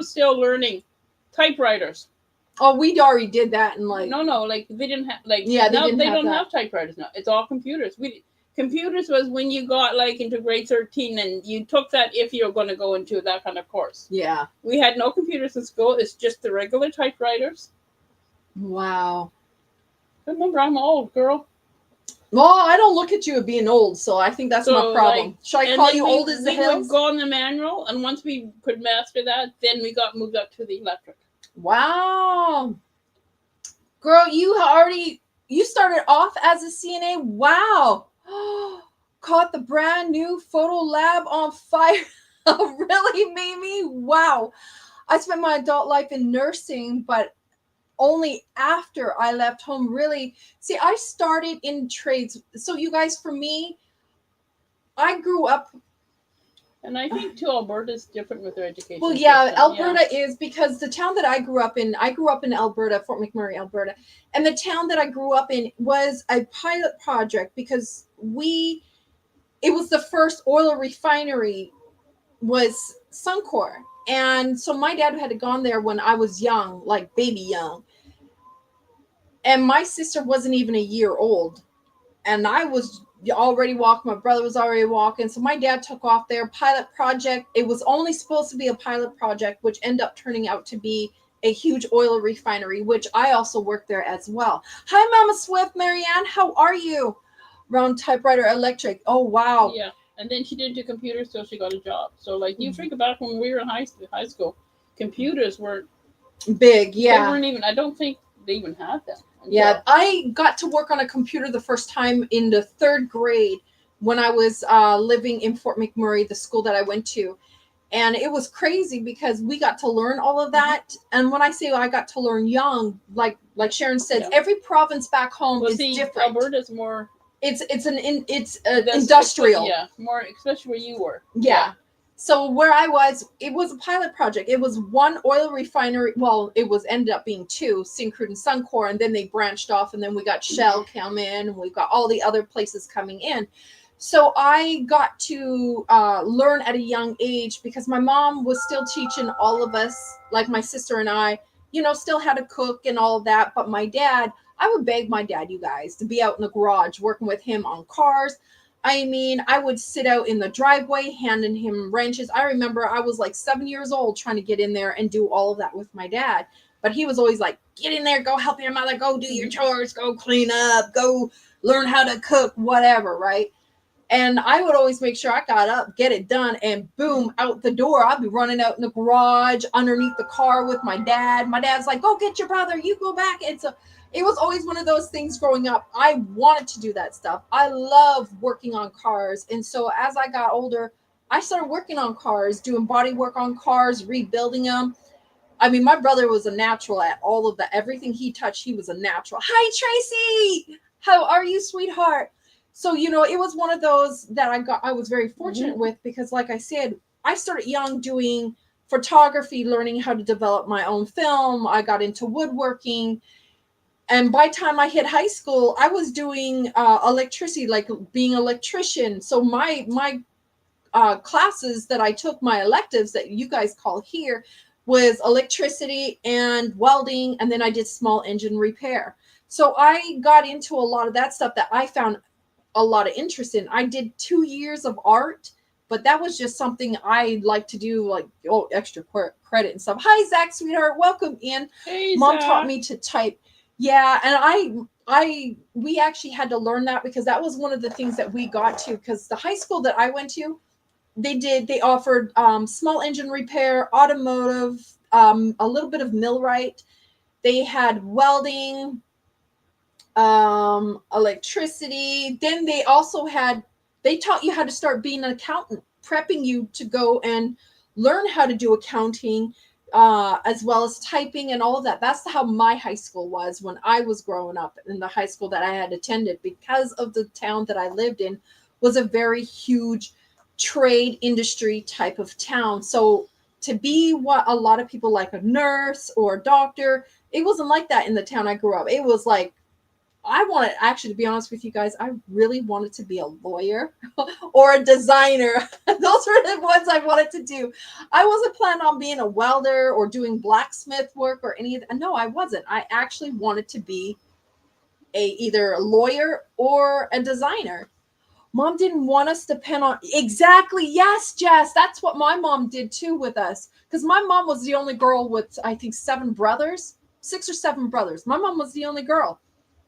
still learning typewriters. Oh, we already did that, and like No, like they didn't have yeah, now they have don't that. have typewriters now. It's all computers. Computers was when you got like into grade 13 and you took that if you were going to go into that kind of course. Yeah. We had no computers in school. It's just the regular typewriters. Wow. Remember, I'm old, girl. Well, I don't look at you as being old, so I think that's my problem. Like, should I call you old as the hills? We would go on the manual, and once we could master that, then we got moved up to the electric. Wow. Girl, you started off as a CNA. Wow. Caught the brand new photo lab on fire. Really, Mimi? Wow. I spent my adult life in nursing, but only after I left home. Really, see, I started in trades. So you guys, for me, I grew up. And I think too, Alberta's different with their education. Well, yeah, Alberta is, because the town that I grew up in Alberta, Fort McMurray, Alberta. And the town that I grew up in was a pilot project because it was the first oil refinery was Suncor. And so my dad had gone there when I was young, like baby young. And my sister wasn't even a year old. And I was already walking. My brother was already walking. So my dad took off there. Pilot project. It was only supposed to be a pilot project, which ended up turning out to be a huge oil refinery, which I also worked there as well. Hi, Mama Swift, Marianne. How are you? Round typewriter electric. Oh, wow. Yeah. And then she didn't do computers till she got a job. So, like, you think about when we were in high school, computers weren't big. Yeah. They weren't even, I don't think they even had them. Yeah, I got to work on a computer the first time in the third grade when I was living in Fort McMurray, the school that I went to. And it was crazy because we got to learn all of that. Mm-hmm. And when I say I got to learn young, like Sharon said, every province back home is different. Alberta's more. It's industrial. Yeah, more, especially where you were. Yeah. So where I was, it was a pilot project. It was one oil refinery. Well, it was ended up being two, Syncrude and Suncor, and then they branched off, and then we got Shell come in, and we've got all the other places coming in. So I got to learn at a young age because my mom was still teaching all of us, like my sister and I, still had to cook and all of that. But my dad, I would beg my dad, you guys, to be out in the garage working with him on cars. I mean, I would sit out in the driveway handing him wrenches. I remember I was like 7 years old trying to get in there and do all of that with my dad. But he was always like, get in there, go help your mother, go do your chores, go clean up, go learn how to cook, whatever, right? And I would always make sure I got up, get it done, and boom, out the door. I'd be running out in the garage, underneath the car with my dad. My dad's like, go get your brother, you go back. It was always one of those things growing up. I wanted to do that stuff. I love working on cars. And so as I got older, I started working on cars, doing body work on cars, rebuilding them. I mean, my brother was a natural at all of that. Everything he touched, he was a natural. Hi, Tracy. How are you, sweetheart? So, it was one of those that I was very fortunate with because, like I said, I started young doing photography, learning how to develop my own film. I got into woodworking. And by the time I hit high school, I was doing electricity, like being an electrician. So my classes that I took, my electives that you guys call here, was electricity and welding, and then I did small engine repair. So I got into a lot of that stuff that I found a lot of interest in. I did 2 years of art, but that was just something I like to do, like extra credit and stuff. Hi, Zach, sweetheart, welcome in. Hey, Mom taught Zach. me to type. Yeah, and we actually had to learn that because that was one of the things that we got to, because the high school that I went to, they offered small engine repair, automotive, a little bit of millwright. They had welding, electricity. Then they taught you how to start being an accountant, prepping you to go and learn how to do accounting, as well as typing and all of that. That's how my high school was when I was growing up. In the high school that I had attended, because of the town that I lived in, was a very huge trade industry type of town. So to be what a lot of people like, a nurse or a doctor, it wasn't like that in the town I grew up. It was like, I wanted, actually, to be honest with you guys, I really wanted to be a lawyer or a designer. Those were the ones I wanted to do. I wasn't planning on being a welder or doing blacksmith work or any of that. No, I wasn't. I actually wanted to be either a lawyer or a designer. Mom didn't want us to depend on, exactly. Yes, Jess, that's what my mom did too with us. Because my mom was the only girl with, I think, 6 or 7 brothers. My mom was the only girl.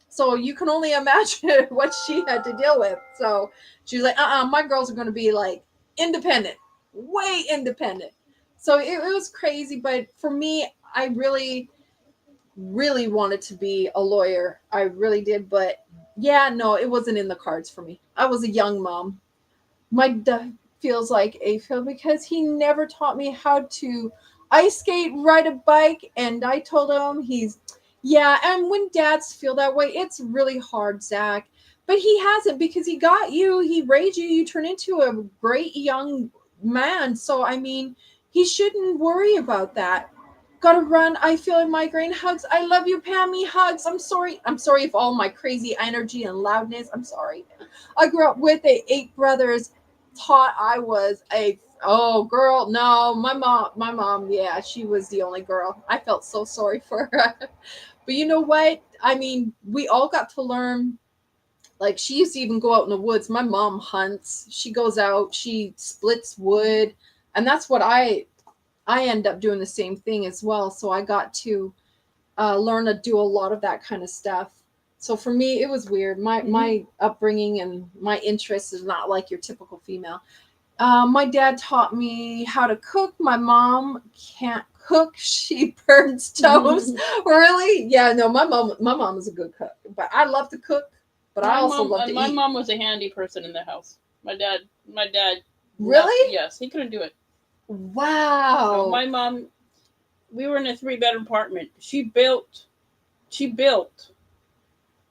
So you can only imagine what she had to deal with. So she was like, my girls are going to be like independent, way independent. So it was crazy. But for me, I really, really wanted to be a lawyer. I really did. But yeah, no, it wasn't in the cards for me. I was a young mom. My dad feels like a fail because he never taught me how to ice skate, ride a bike. And I told him yeah. And when dads feel that way, it's really hard, Zach. But he hasn't, because he got you, he raised you, you turn into a great young man. So, I mean, he shouldn't worry about that. Gotta run. I feel a migraine. Hugs. I love you, Pammy. Hugs. I'm sorry. I'm sorry if all my crazy energy and loudness. I'm sorry. I grew up with 8 brothers. Taught I was a girl. No, my mom, yeah, she was the only girl. I felt so sorry for her. But you know what? I mean, we all got to learn. Like, she used to even go out in the woods. My mom hunts. She goes out. She splits wood, and that's what I end up doing the same thing as well. So I got to learn to do a lot of that kind of stuff. So for me, it was weird. My upbringing and my interest is not like your typical female. My dad taught me how to cook. My mom can't cook. She burns toast. Really? Yeah, no, my mom is a good cook. But I love to cook, but I also love to My eat. mom was a handy person in the house. My dad. Really? Yes, he couldn't do it. No, Wow. my mom. We were in a 3-bedroom apartment. She built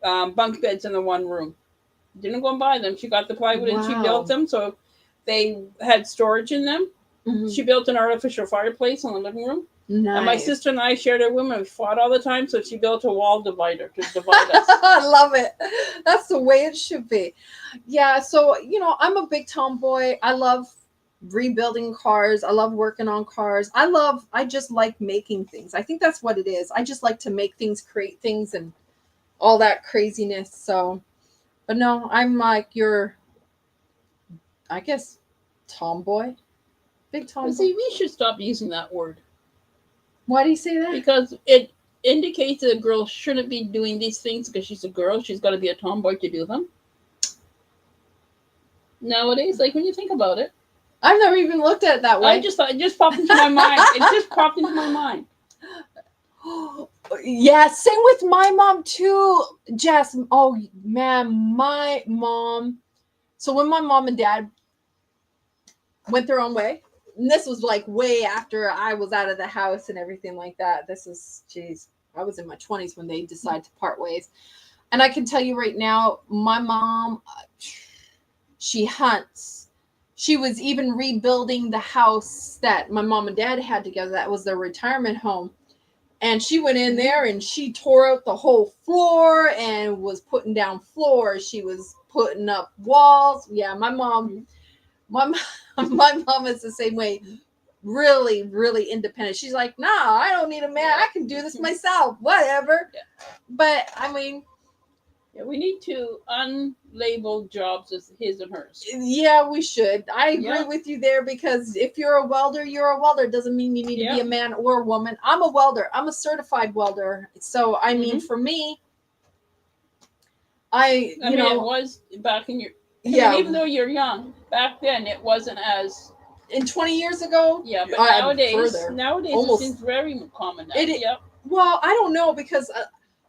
bunk beds in the one room. Didn't go and buy them. She got the plywood and she built Wow. them, so they had storage in them. Mhm. She built an artificial fireplace in the living room. And my Nice. sister and I shared a room and we fought all the time, so she built a wall divider to divide us. I love it. That's the way it should be. Yeah, so I'm a big tomboy. I love rebuilding cars. I love working on cars. I just like making things. I think that's what it is. I just like to make things, create things, and all that craziness. So, but no, I'm like your, I guess, tomboy. Big But tomboy. see, we should stop using that word Why do you say that? because it indicates that a girl shouldn't be doing these things because she's a girl. She's got to be a tomboy to do them. Nowadays, like when you think about it, I've never even looked at it that way. it just popped into my mind. It just popped into my mind. Yeah, same with my mom too, Jess. Oh man, my mom. So when my mom and dad went their own way, and this was like way after I was out of the house and everything like that. This is, geez, I was in my 20s when they decided to part ways. And I can tell you right now, my mom, she hunts. She was even rebuilding the house that my mom and dad had together. That was their retirement home. And she went in there and she tore out the whole floor and was putting down floors. She was putting up walls. Yeah, my mom, my mom is the same way. Really, really independent. She's like, nah, I don't need a man. I can do this myself. Whatever. Yeah. But I mean, Yeah, we need to unlabel jobs as his and hers. yeah, we should. I agree Yeah. with you there, because if you're a welder, you're a welder. Doesn't mean you need to be Yeah. a man or a woman. I'm a welder. I'm a certified welder. So I mean, Mhm. for me, I I mean, it was back in your. I yeah. mean, even though you're young, back then it wasn't as. In 20 years ago, Yeah, but nowadays it seems very common now. Yep. Well, I don't know, because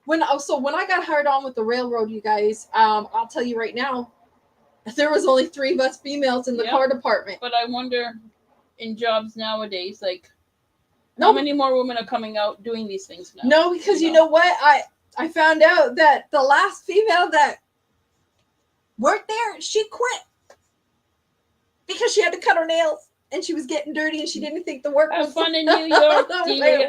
when I got hired on with the railroad, you guys, I'll tell you right now, there was only 3 of us females in the car department. But I wonder, in jobs nowadays, like, how many more women are coming out doing these things now? No, because you know what? I found out that the last female that worked there, she quit because she had to cut her nails and she was getting dirty and she didn't think the work was fun in New York, Delia.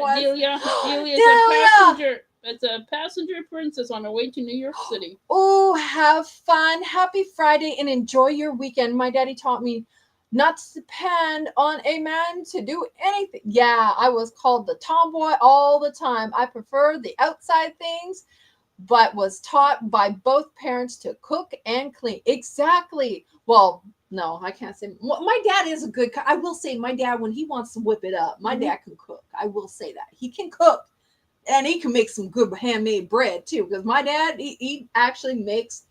Delia's a passenger. It's a passenger princess on her way to New York City. Oh, have fun. Happy Friday and enjoy your weekend. My daddy taught me not to depend on a man to do anything. Yeah, I was called the tomboy all the time. I prefer the outside things, but was taught by both parents to cook and clean. Exactly. Well, no, I can't say. My dad is a good. I will say my dad, when he wants to whip it up, my dad can cook. I will say that. He can cook. And he can make some good handmade bread too, because my dad, he actually makes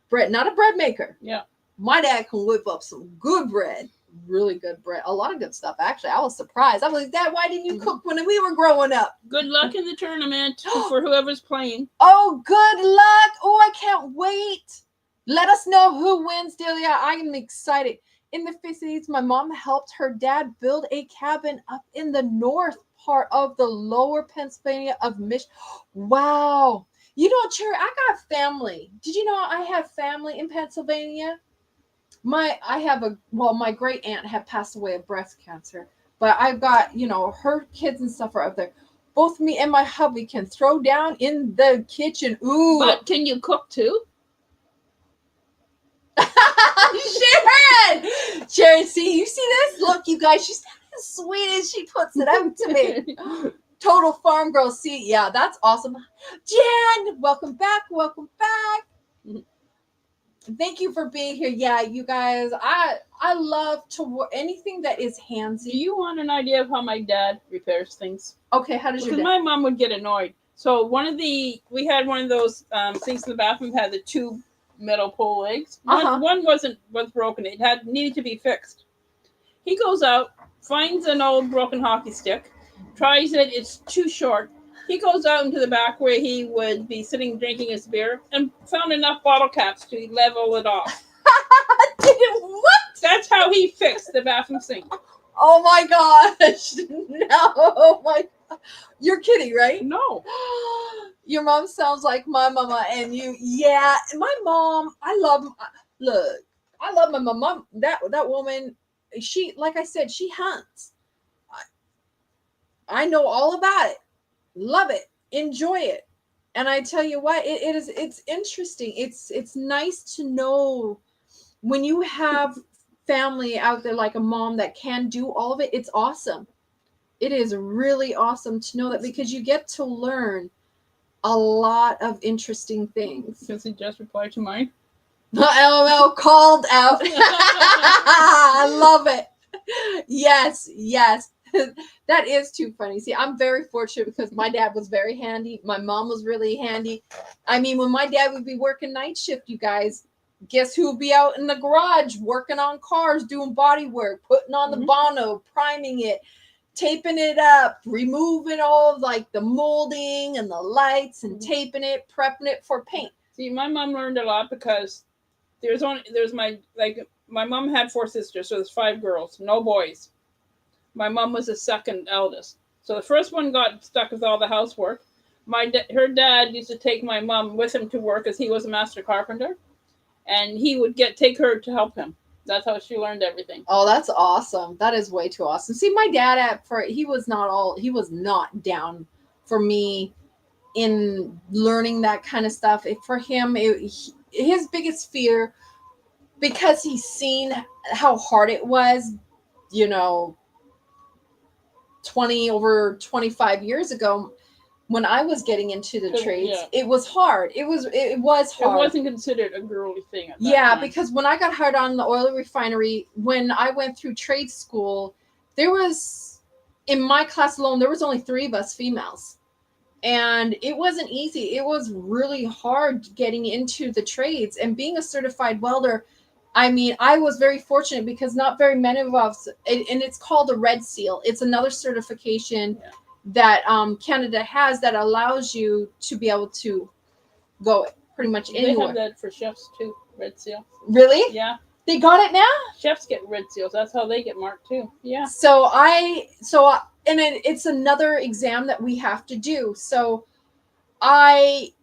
bread, not a bread maker. Yeah. My dad can whip up some good bread, really good bread, a lot of good stuff. Actually, I was surprised. I was like, Dad, why didn't you cook when we were growing up? Good luck in the tournament for whoever's playing. Oh, good luck. Oh, I can't wait. Let us know who wins, Delia. I am excited. In the 50s, my mom helped her dad build a cabin up in the north part of the lower Pennsylvania of Michigan. Wow. You know, Cherry, I got family. Did you know I have family in Pennsylvania? My great aunt had passed away of breast cancer, but I've got, her kids and stuff are up there. Both me and my hubby can throw down in the kitchen. Ooh. But can you cook too? Sharon, see, you see this? Look, you guys, she's as sweet as she puts it out to me. Total farm girl. See, yeah, that's awesome. Jen, welcome back. Thank you for being here. Yeah, you guys, I love to work anything that is handsy. Do you want an idea of how my dad repairs things? Okay, how does your dad? Because my mom would get annoyed. So we had one of those sinks in the bathroom, had the 2 metal pole legs. One was broken. It needed to be fixed. He goes out, finds an old broken hockey stick, tries it. It's too short. He goes out into the back where he would be sitting drinking his beer and found enough bottle caps to level it off. What? That's how he fixed the bathroom sink. Oh my gosh. No. Oh my. You're kidding, right? No. Your mom sounds like my mama and you. Yeah. My mom, I love my mom. That woman, she, like I said, she hunts. I know all about it. Love it. Enjoy it. And I tell you what, it's interesting. It's nice to know when you have family out there like a mom that can do all of it. It's awesome. It is really awesome to know that, because you get to learn a lot of interesting things. Does he just reply to mine? LOL called out. I love it. Yes. That is too funny. See, I'm very fortunate because my dad was very handy. My mom was really handy. I mean, when my dad would be working night shift, you guys, guess who would be out in the garage working on cars, doing body work, putting on the Bono, priming it, taping it up, removing all of, like, the molding and the lights and taping it, prepping it for paint. See, my mom learned a lot because my mom had 4 sisters, so there's 5 girls, no boys. My mom was the second eldest. So the first one got stuck with all the housework. Her dad used to take my mom with him to work, as he was a master carpenter. And he would take her to help him. That's how she learned everything. Oh, that's awesome. That is way too awesome. See, my dad he was not down for me in learning that kind of stuff. For him, his biggest fear, because he's seen how hard it was, you know, over 25 years ago, when I was getting into the trades, yeah. it was hard. It was hard. It wasn't considered a girly thing at that time. Because when I got hired on the oil refinery, when I went through trade school, there was, in my class alone, there was only 3 of us females. And it wasn't easy. It was really hard getting into the trades and being a certified welder. I mean, I was very fortunate because not very many of us, and it's called a Red Seal. It's another certification that Canada has that allows you to be able to go pretty much anywhere. They have that for chefs too, Red Seal. Really? Yeah. They got it now? Chefs get Red Seals. That's how they get marked too. Yeah. And it's another exam that we have to do. So I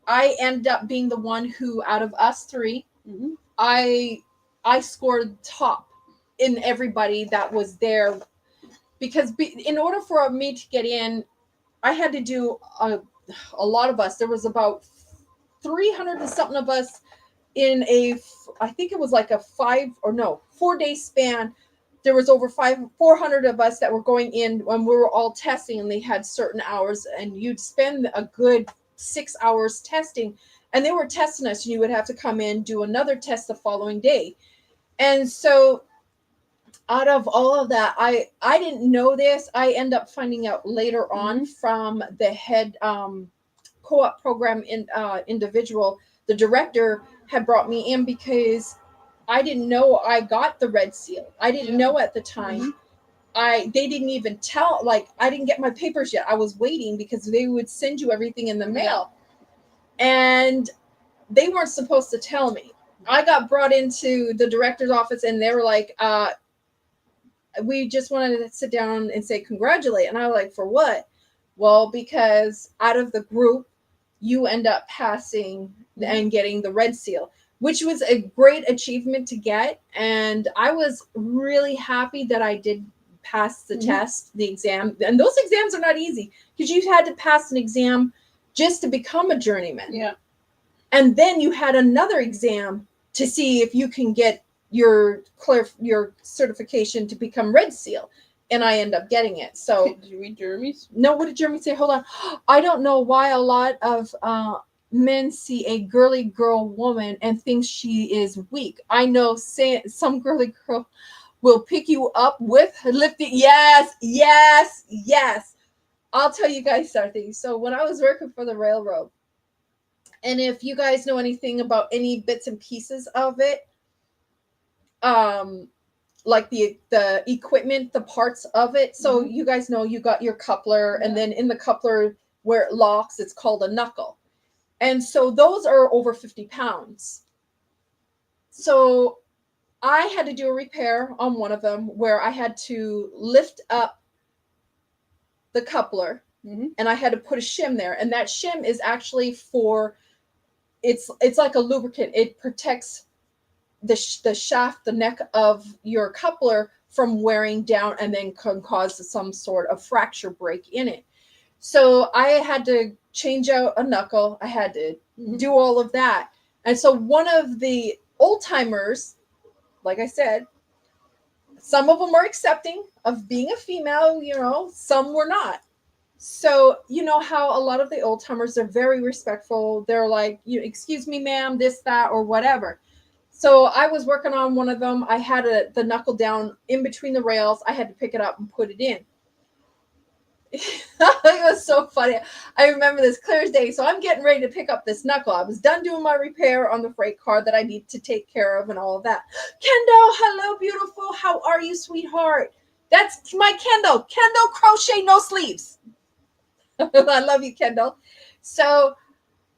end up being the one who, out of us 3, mm-hmm. I scored top in everybody that was there, because in order for me to get in, I had to do a lot of us. There was about 300 and something of us in I think it was like a 4-day span. There was over 400 of us that were going in when we were all testing, and they had certain hours, and you'd spend a good 6 hours testing, and they were testing us, and you would have to come in, do another test the following day. And so out of all of that, I didn't know this. I end up finding out later on from the head co-op program individual. The director had brought me in because I didn't know I got the Red Seal. I didn't know at the time. They didn't even tell, I didn't get my papers yet. I was waiting because they would send you everything in the mail. And they weren't supposed to tell me. I got brought into the director's office, and they were like, we just wanted to sit down and say congratulate. And I was like, for what? Well, because out of the group, you end up passing and getting the Red Seal, which was a great achievement to get. And I was really happy that I did pass the test, the exam. And those exams are not easy, because you had to pass an exam just to become a journeyman. Yeah. And then you had another exam to see if you can get your certification to become Red Seal. And I end up getting it. So did you read Jeremy's? No, what did Jeremy say? Hold on. I don't know why a lot of men see a girly girl woman and think she is weak. I know some girly girl will pick you up with lifting. Yes. I'll tell you guys something. So when I was working for the railroad, and if you guys know anything about any bits and pieces of it, like the equipment, the parts of it. So you guys know you got your coupler, and then in the coupler where it locks, it's called a knuckle. And so those are over 50 pounds. So I had to do a repair on one of them where I had to lift up the coupler, and I had to put a shim there. And that shim is actually it's like a lubricant. It protects the shaft, the neck of your coupler from wearing down, and then can cause some sort of fracture break in it. So I had to change out a knuckle. I had to do all of that. And so one of the old timers, like I said, some of them are accepting of being a female, some were not. So, you know how a lot of the old timers are very respectful. They're like, excuse me, ma'am, this, that, or whatever. So I was working on one of them. I had the knuckle down in between the rails. I had to pick it up and put it in. It was so funny. I remember this clear as day. So I'm getting ready to pick up this knuckle. I was done doing my repair on the freight car that I need to take care of and all of that. Kendall, hello, beautiful. How are you, sweetheart? That's my Kendall. Kendall crochet, no sleeves. I love you, Kendall. So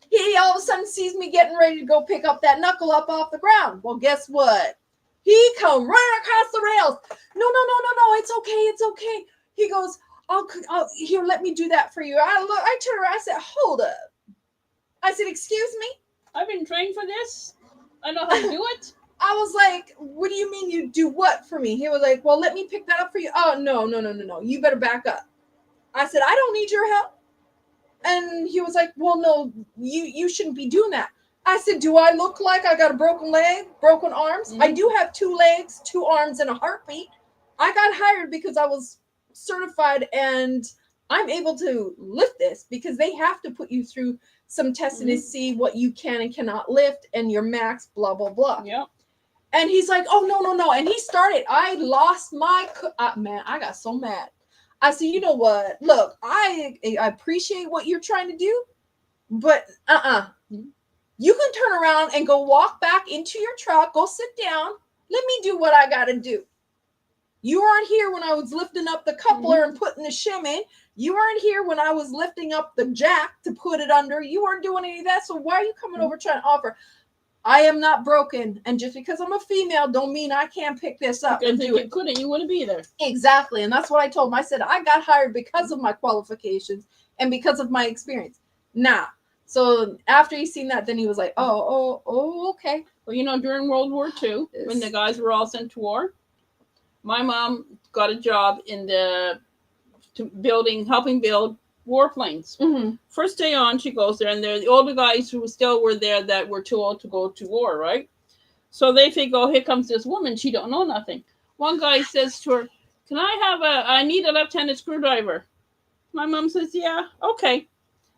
he all of a sudden sees me getting ready to go pick up that knuckle up off the ground. Well, guess what? He come right across the rails. No. It's okay. He goes, here, let me do that for you. I turned around. I said, hold up. I said, excuse me? I've been trained for this. I know how to do it. I was like, what do you mean you do what for me? He was like, well, let me pick that up for you. Oh, no. You better back up. I said, I don't need your help. And he was like, well, no, you shouldn't be doing that. I said, do I look like I got a broken leg, broken arms? I do have 2 legs, 2 arms, and a heartbeat. I got hired because I was certified and I'm able to lift this because they have to put you through some testing to see what you can and cannot lift and your max, blah, blah, blah. Yep. And he's like, oh, no. And he started. I lost my, man, I got so mad. I said, you know what? Look, I appreciate what you're trying to do, but you can turn around and go walk back into your truck, go sit down. Let me do what I got to do. You weren't here when I was lifting up the coupler and putting the shim in. You weren't here when I was lifting up the jack to put it under. You weren't doing any of that. So why are you coming over trying to offer? I am not broken. And just because I'm a female don't mean I can't pick this up. Because if you couldn't, you wouldn't be there. Exactly. And that's what I told him. I said, I got hired because of my qualifications and because of my experience. Now, so after he seen that, then he was like, oh, okay. Well, you know, during World War II, when the guys were all sent to war, my mom got a job in helping build warplanes. First day on, she goes there, and they're the older guys who still were there that were too old to go to war, right? So they think, oh, here comes this woman. She don't know nothing. One guy says to her, I need a left-handed screwdriver. My mom says, yeah, okay.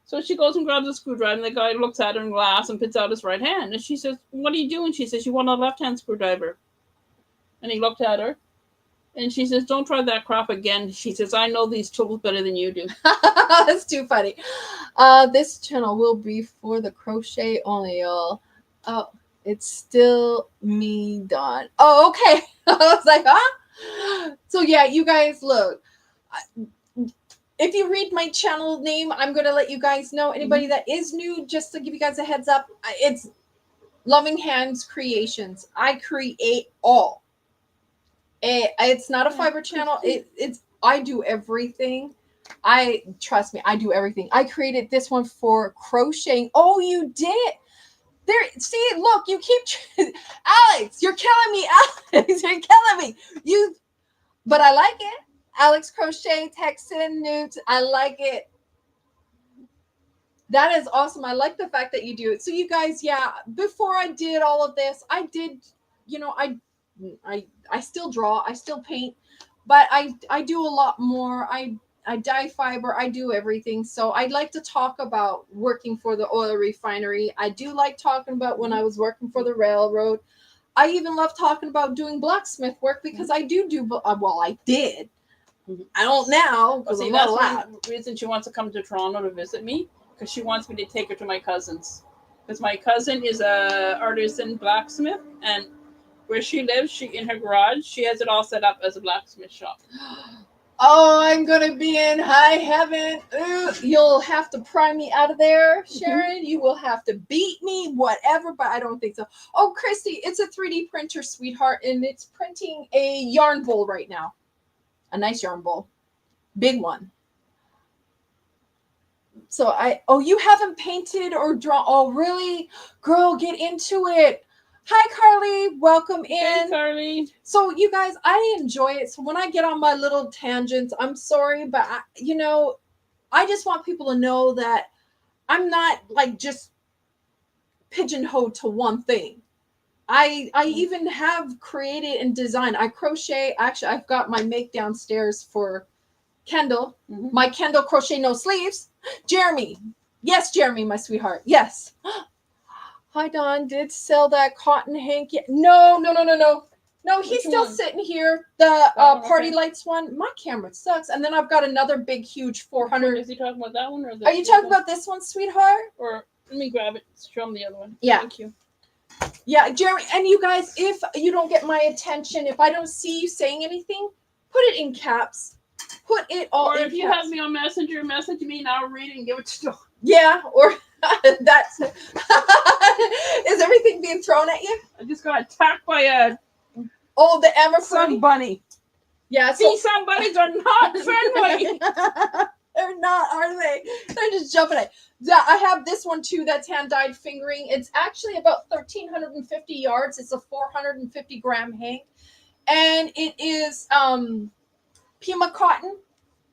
So she goes and grabs a screwdriver, and the guy looks at her and laughs and puts out his right hand. And she says, what are you doing? She says, you want a left-hand screwdriver. And he looked at her. And she says, don't try that crap again. She says, I know these tools better than you do. That's too funny. This channel will be for the crochet only, y'all. Oh, it's still me, Dawn. Oh, okay. I was like, huh? So, yeah, you guys, look. If you read my channel name, I'm going to let you guys know. Anybody that is new, just to give you guys a heads up, it's Loving Hands Creations. I create all. It's not a fiber channel. It's I do everything. Trust me, I do everything. I created this one for crocheting. Oh, you did. There, see, look, you keep Alex, you're killing me, Alex. You're killing me. But I like it. Alex Crochet, Texan, Newt. I like it. That is awesome. I like the fact that you do it. So you guys, yeah, before I did all of this, I did, I still draw, I still paint, but I do a lot more. I dye fiber, I do everything. So I'd like to talk about working for the oil refinery. I do like talking about when I was working for the railroad. I even love talking about doing blacksmith work because I I did. I don't now because I'm not allowed. One reason she wants to come to Toronto to visit me, because she wants me to take her to my cousin's. Because my cousin is a artisan blacksmith, and where she lives, in her garage, she has it all set up as a blacksmith shop. Oh, I'm gonna be in high heaven. Ooh, you'll have to pry me out of there, Sharon. You will have to beat me, whatever, but I don't think so. Oh, Christy, it's a 3D printer, sweetheart, and it's printing a yarn bowl right now. A nice yarn bowl. Big one. So you haven't painted or drawn. Oh, really? Girl, get into it. Hi, Carly. Welcome in. Hey, Carly. So, you guys, I enjoy it. So, when I get on my little tangents, I'm sorry, but I just want people to know that I'm not like just pigeonholed to one thing. I even have created and designed. I crochet. Actually, I've got my make downstairs for Kendall. My Kendall crochet no sleeves. Jeremy. Yes, Jeremy, my sweetheart. Yes. Hi, Dawn. Did sell that cotton hanky? No. No, he's still sitting here. The party lights one. My camera sucks. And then I've got another big, huge 400. Is he talking about that one? Are you talking about this one, sweetheart? Or let me grab it. Show him the other one. Yeah. Thank you. Yeah, Jeremy. And you guys, if you don't get my attention, if I don't see you saying anything, put it in caps. Put it all in caps. Or if you have me on Messenger, message me and I'll read it and give it to you. Yeah, or that's... Is everything being thrown at you? I just got attacked by the Emma sun bunny. Yeah, see, sun bunnies are not friendly. They're not, are they? They're just jumping it. Yeah, I have this one too that's hand-dyed fingering. It's actually about 1,350 yards. It's a 450-gram hank. And it is Pima cotton.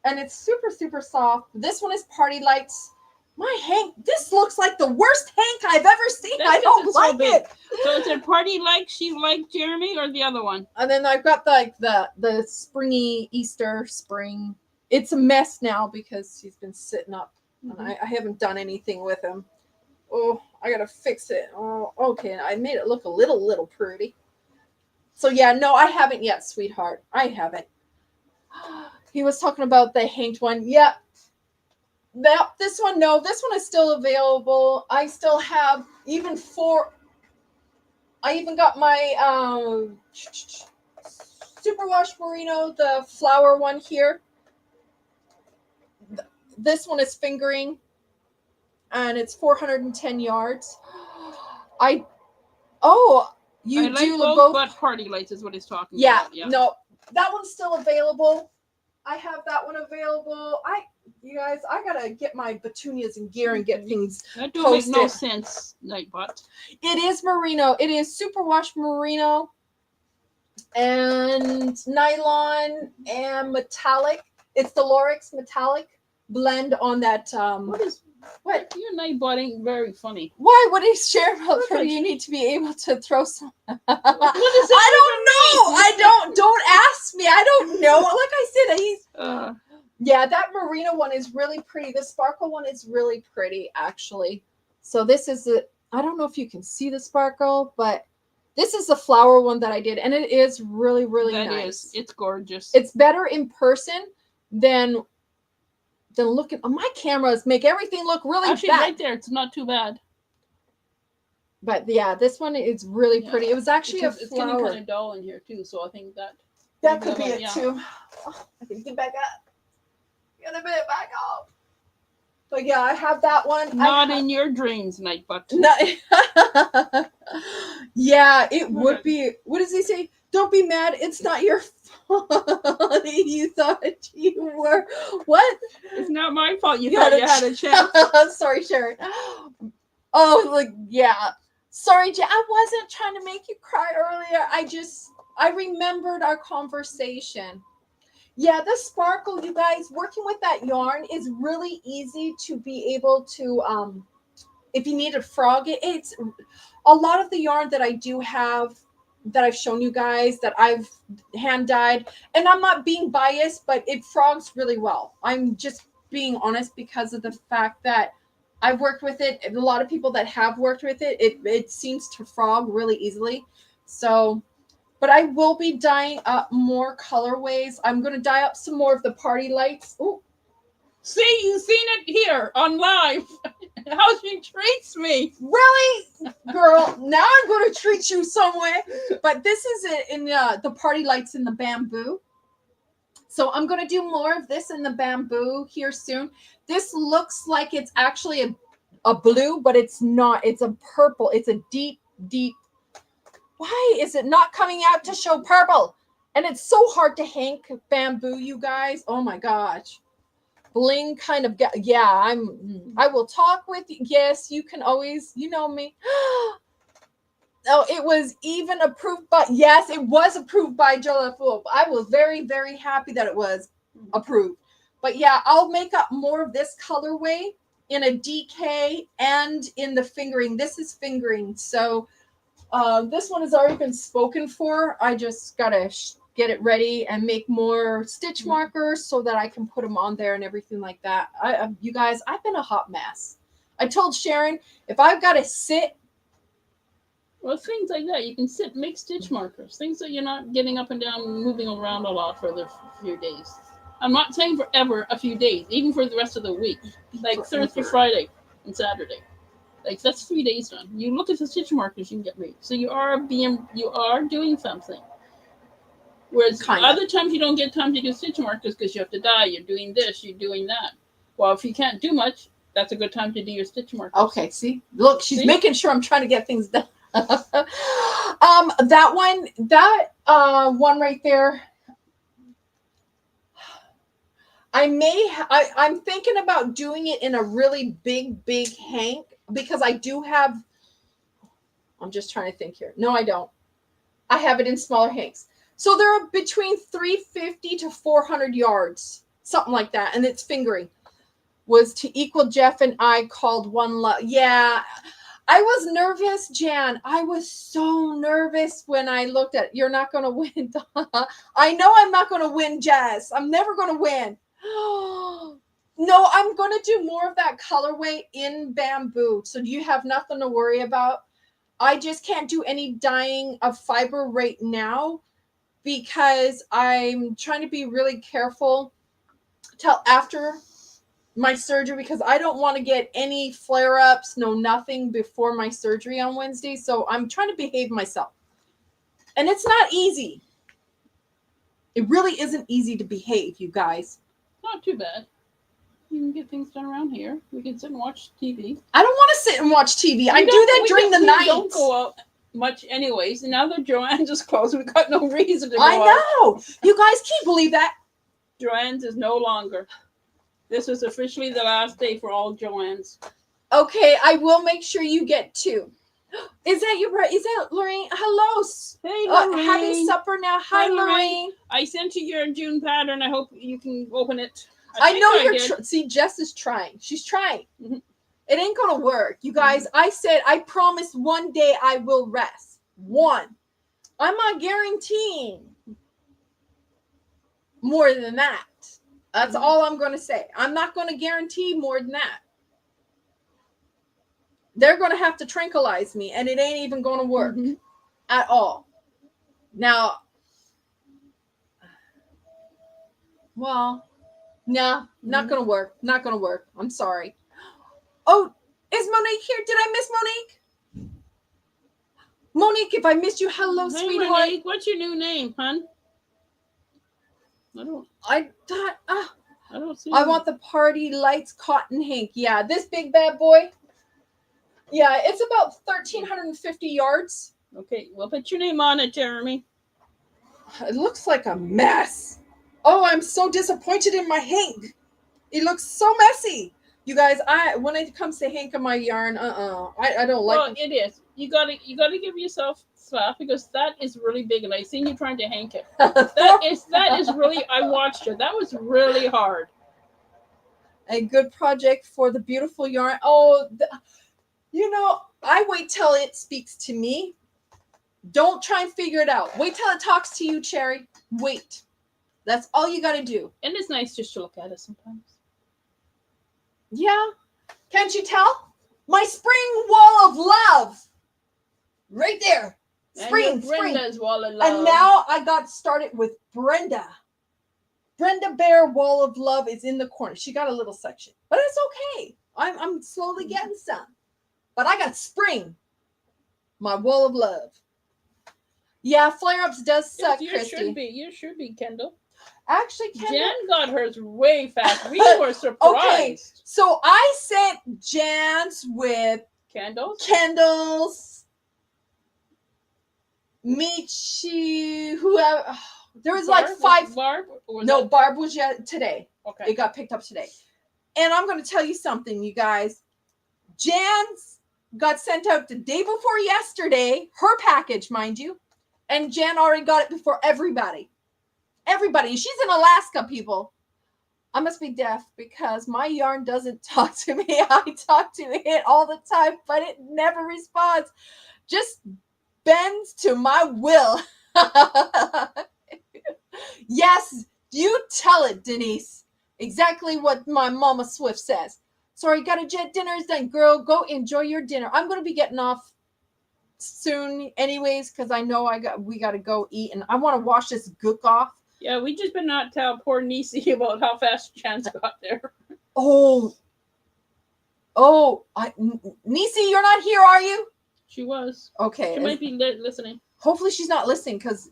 And it's super, super soft. This one is Party Lights. My hank, this looks like the worst hank I've ever seen. That's I don't 'cause it's so like big. it. So is it Party Like She Like Jeremy or the other one? And then I've got like the springy Easter spring. It's a mess now because he's been sitting up, and I haven't done anything with him. Oh, I gotta fix it. Oh, okay. I made it look a little pretty. So yeah, no, I haven't yet, sweetheart. I haven't. He was talking about the hanked one. Yeah. This one, no, this one is still available. I still have even four. I even got my Superwash Merino, the flower one here. This one is fingering, and it's 410 yards. I I like do both, but Party Lights is what he's talking about. Yeah, no, that one's still available. I have that one available. You guys, I gotta get my petunias in gear and get things that do posted. make no sense, Nightbot. It is merino. It is superwash merino and nylon and metallic. It's the Lorix metallic blend on that. What? Your Nightbot ain't very funny. Why? What is share about for you need to be able to throw some. What is I don't know. Don't ask me. I don't know. Like I said, he's. Yeah, that merino one is really pretty. The sparkle one is really pretty, actually. So this is I don't know if you can see the sparkle, but this is the flower one that I did, and it is really, really nice. It's gorgeous. It's better in person than looking. My cameras make everything look really actually bad. Right there. It's not too bad. But yeah, this one is really pretty. It was actually a flower. It's getting kind of dull in here too, so I think that could be it too. Oh, I can get back up. Get a bit back up. But yeah, I have that one. Not in your dreams, Nightbot. Yeah, it would be. What does he say? Don't be mad. It's not your fault. You thought you were. What? It's not my fault. You thought you had a chance. Sorry, Sharon. Oh, like yeah. Sorry, I wasn't trying to make you cry earlier. I remembered our conversation. Yeah, the sparkle, you guys, working with that yarn is really easy to be able to, if you need to frog it, it's a lot of the yarn that I do have that I've shown you guys that I've hand dyed, and I'm not being biased, but it frogs really well. I'm just being honest because of the fact that I've worked with it. A lot of people that have worked with it, it seems to frog really easily. So... But I will be dyeing up more colorways. I'm going to dye up some more of the Party Lights. Ooh. See, you've seen it here on live. How she treats me. Really? Girl, now I'm going to treat you some way. But this is it in the Party Lights in the bamboo. So I'm going to do more of this in the bamboo here soon. This looks like it's actually a blue, but it's not. It's a purple. It's a deep, deep. Why is it not coming out to show purple? And it's so hard to hank bamboo, you guys. Oh my gosh. Bling kind of, yeah, I will talk with you. Yes, you can always, you know me. Oh, it was even approved by, yes, it was approved by Joe Wolf. I was very, very happy that it was approved. But yeah, I'll make up more of this colorway in a DK and in the fingering. This is fingering. So this one has already been spoken for. I just gotta get it ready and make more stitch markers so that I can put them on there and everything like that. You guys, I've been a hot mess. I told Sharon, if I've got to sit. Well, things like that. You can make stitch markers. Things that you're not getting up and down and moving around a lot for the few days. I'm not saying forever, a few days, even for the rest of the week. Like Thursday, Friday, and Saturday. Like that's 3 days done. You look at the stitch markers you can get made. So you are doing something. Whereas other times you don't get time to do stitch markers because you have to dye. You're doing this. You're doing that. Well, if you can't do much, that's a good time to do your stitch markers. Okay. See, look, she's making sure I'm trying to get things done. That one right there. I'm thinking about doing it in a really big hank because I do have, I'm just trying to think here. No, I don't. I have it in smaller hanks. So they're between 350 to 400 yards, something like that. And it's fingering. Was to equal Jeff and I called one love. Yeah, I was nervous, Jan. I was so nervous when I looked at, you're not going to win. I know I'm not going to win, Jess. I'm never going to win. No, I'm going to do more of that colorway in bamboo. So you have nothing to worry about. I just can't do any dyeing of fiber right now because I'm trying to be really careful till after my surgery because I don't want to get any flare-ups, no nothing before my surgery on Wednesday. So I'm trying to behave myself. And it's not easy. It really isn't easy to behave, you guys. Not too bad. You can get things done around here. We can sit and watch TV. I don't want to sit and watch TV. I do that during the night. We don't go out much anyways. And now that Joanne's is closed, we got no reason to go I know. out. You guys can't believe that. Joanne's is no longer. This is officially the last day for all Joanne's. Okay, I will make sure you get 2. Is that you? Is that Lorraine? Hello. Hey, Lorraine. Having supper now. Hi, Lorraine. I sent you your June pattern. I hope you can open it. I know you're. See, Jess is trying. She's trying. Mm-hmm. It ain't gonna work, you guys. Mm-hmm. I said I promised one day I will rest. One. I'm not guaranteeing more than that. That's all I'm going to say. I'm not going to guarantee more than that. They're going to have to tranquilize me, and it ain't even going to work at all. Now, well, no, not going to work. Not going to work. I'm sorry. Oh, is Monique here? Did I miss Monique? Monique, if I missed you, hello, sweetheart. Monique, what's your new name, hon? I don't see. I want the party lights cotton hank. Yeah, this big bad boy. Yeah, it's about 1,350 yards. Okay, we'll put your name on it, Jeremy. It looks like a mess. Oh, I'm so disappointed in my hank. It looks so messy. You guys, when it comes to hank of my yarn, I don't like. Well, it is. You gotta give yourself slack because that is really big, and I seen you trying to hank it. that is really. I watched it. That was really hard. A good project for the beautiful yarn. Oh, I wait till it speaks to me. Don't try and figure it out. Wait till it talks to you, Cherry. Wait. That's all you got to do. And it's nice just to look at it sometimes. Yeah. Can't you tell? My spring wall of love. Right there. Spring. Brenda's wall of love. And now I got started with Brenda. Brenda Bear wall of love is in the corner. She got a little section. But it's okay. I'm slowly getting some. But I got spring. My wall of love. Yeah, flare-ups does suck, Christy. You should be, Kendall. Actually, Kendall, Jen got hers way fast. We were surprised. Okay, so I sent Jan's with Kendall's, Michi, whoever. There was Barb, like 5. Barb? Barb was today. Okay. It got picked up today. And I'm going to tell you something, you guys. Jan's got sent out the day before yesterday, her package, mind you. And Jan already got it before everybody. Everybody. She's in Alaska, people. I must be deaf because my yarn doesn't talk to me. I talk to it all the time, but it never responds. Just bends to my will. Yes, you tell it, Denise. Exactly what my Mama Swift says. Sorry, got a jet. Dinner is done. Girl, go enjoy your dinner. I'm going to be getting off soon anyways because I know we got to go eat and I want to wash this gook off. Yeah, we just been not tell poor Nisi about how fast Chance got there. Nisi, you're not here, are you? She was. Okay. She might be listening. Hopefully she's not listening because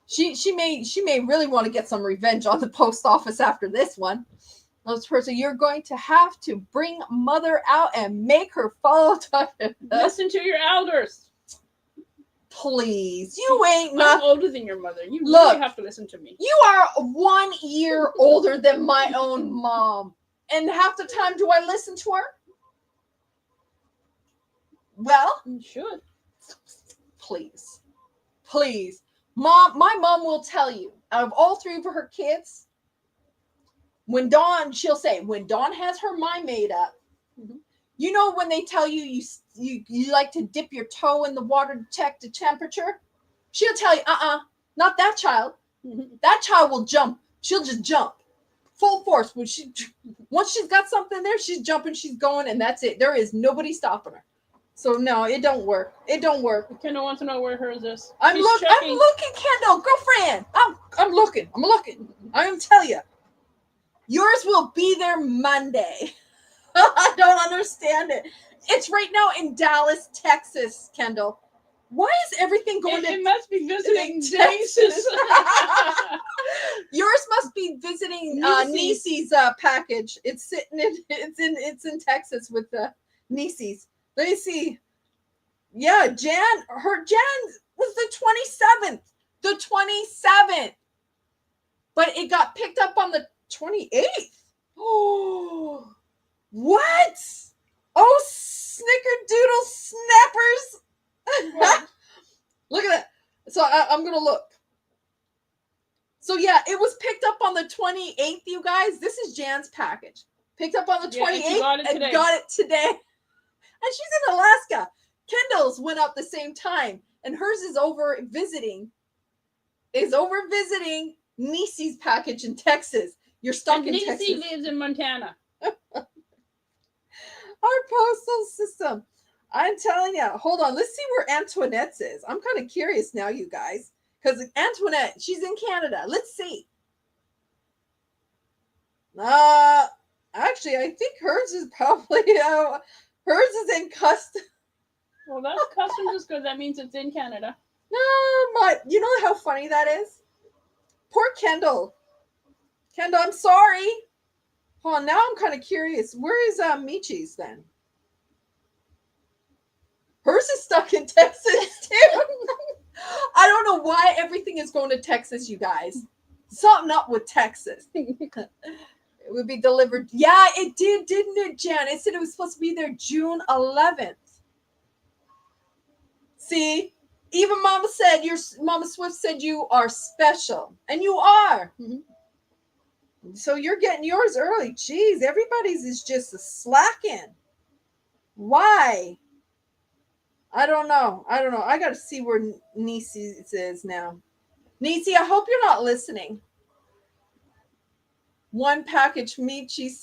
she may really want to get some revenge on the post office after this one. Those person, you're going to have to bring Mother out and make her follow. Listen to your elders. please. You ain't I'm not. older than your mother. You Look, really have to listen to me. You are 1 year older than my own mom. And half the time, do I listen to her? Well, You should. please. Please. Mom, my mom will tell you, out of all 3 of her kids, when Dawn, she'll say, when Dawn has her mind made up, Mhm. you know when they tell you you like to dip your toe in the water to check the temperature? She'll tell you, not that child. Mhm. That child will jump. She'll just jump. Full force. Once she's got something there, she's jumping, she's going, and that's it. There is nobody stopping her. So no, it don't work. It don't work. Kendall wants to know where hers is. I'm looking, Kendall, girlfriend. I'm looking. I'm gonna tell you. Yours will be there Monday. I don't understand it. It's right now in Dallas, Texas, Kendall. Why is everything going to... It must be visiting Texas? Texas. Yours must be visiting Niecy's package. It's sitting in it's in Texas with the Niecy's. Let me see. Yeah, Jan was the 27th. The 27th. But it got picked up on the 28th. Oh, what? Oh, snickerdoodle snappers. Look at that. So I'm going to look. So yeah, it was picked up on the 28th, you guys. This is Jan's package. Picked up on the 28th and got it today. And she's in Alaska. Kendall's went up the same time. And hers is over visiting Niecy's package in Texas. You're stuck in Texas. Niecy lives in Montana. Our postal system. I'm telling you. Hold on. Let's see where Antoinette's is. I'm kind of curious now, you guys. Because Antoinette, she's in Canada. Let's see. Actually, I think hers is probably hers is in customs. Well, that's customs is good. That means it's in Canada. No, you know how funny that is? Poor Kendall. Kendall, I'm sorry. Hold on, now I'm kind of curious. Where is Michi's then? Hers is stuck in Texas too. I don't know why everything is going to Texas, you guys. Something up with Texas. It would be delivered. Yeah, it did, didn't it, Jan? It said it was supposed to be there June 11th. See? Even Mama Swift said you are special. And you are. Mm-hmm. So you're getting yours early. Jeez, everybody's is just slacking. Why? I don't know. I got to see where Niecy's is now. Niecy, I hope you're not listening. One package meat she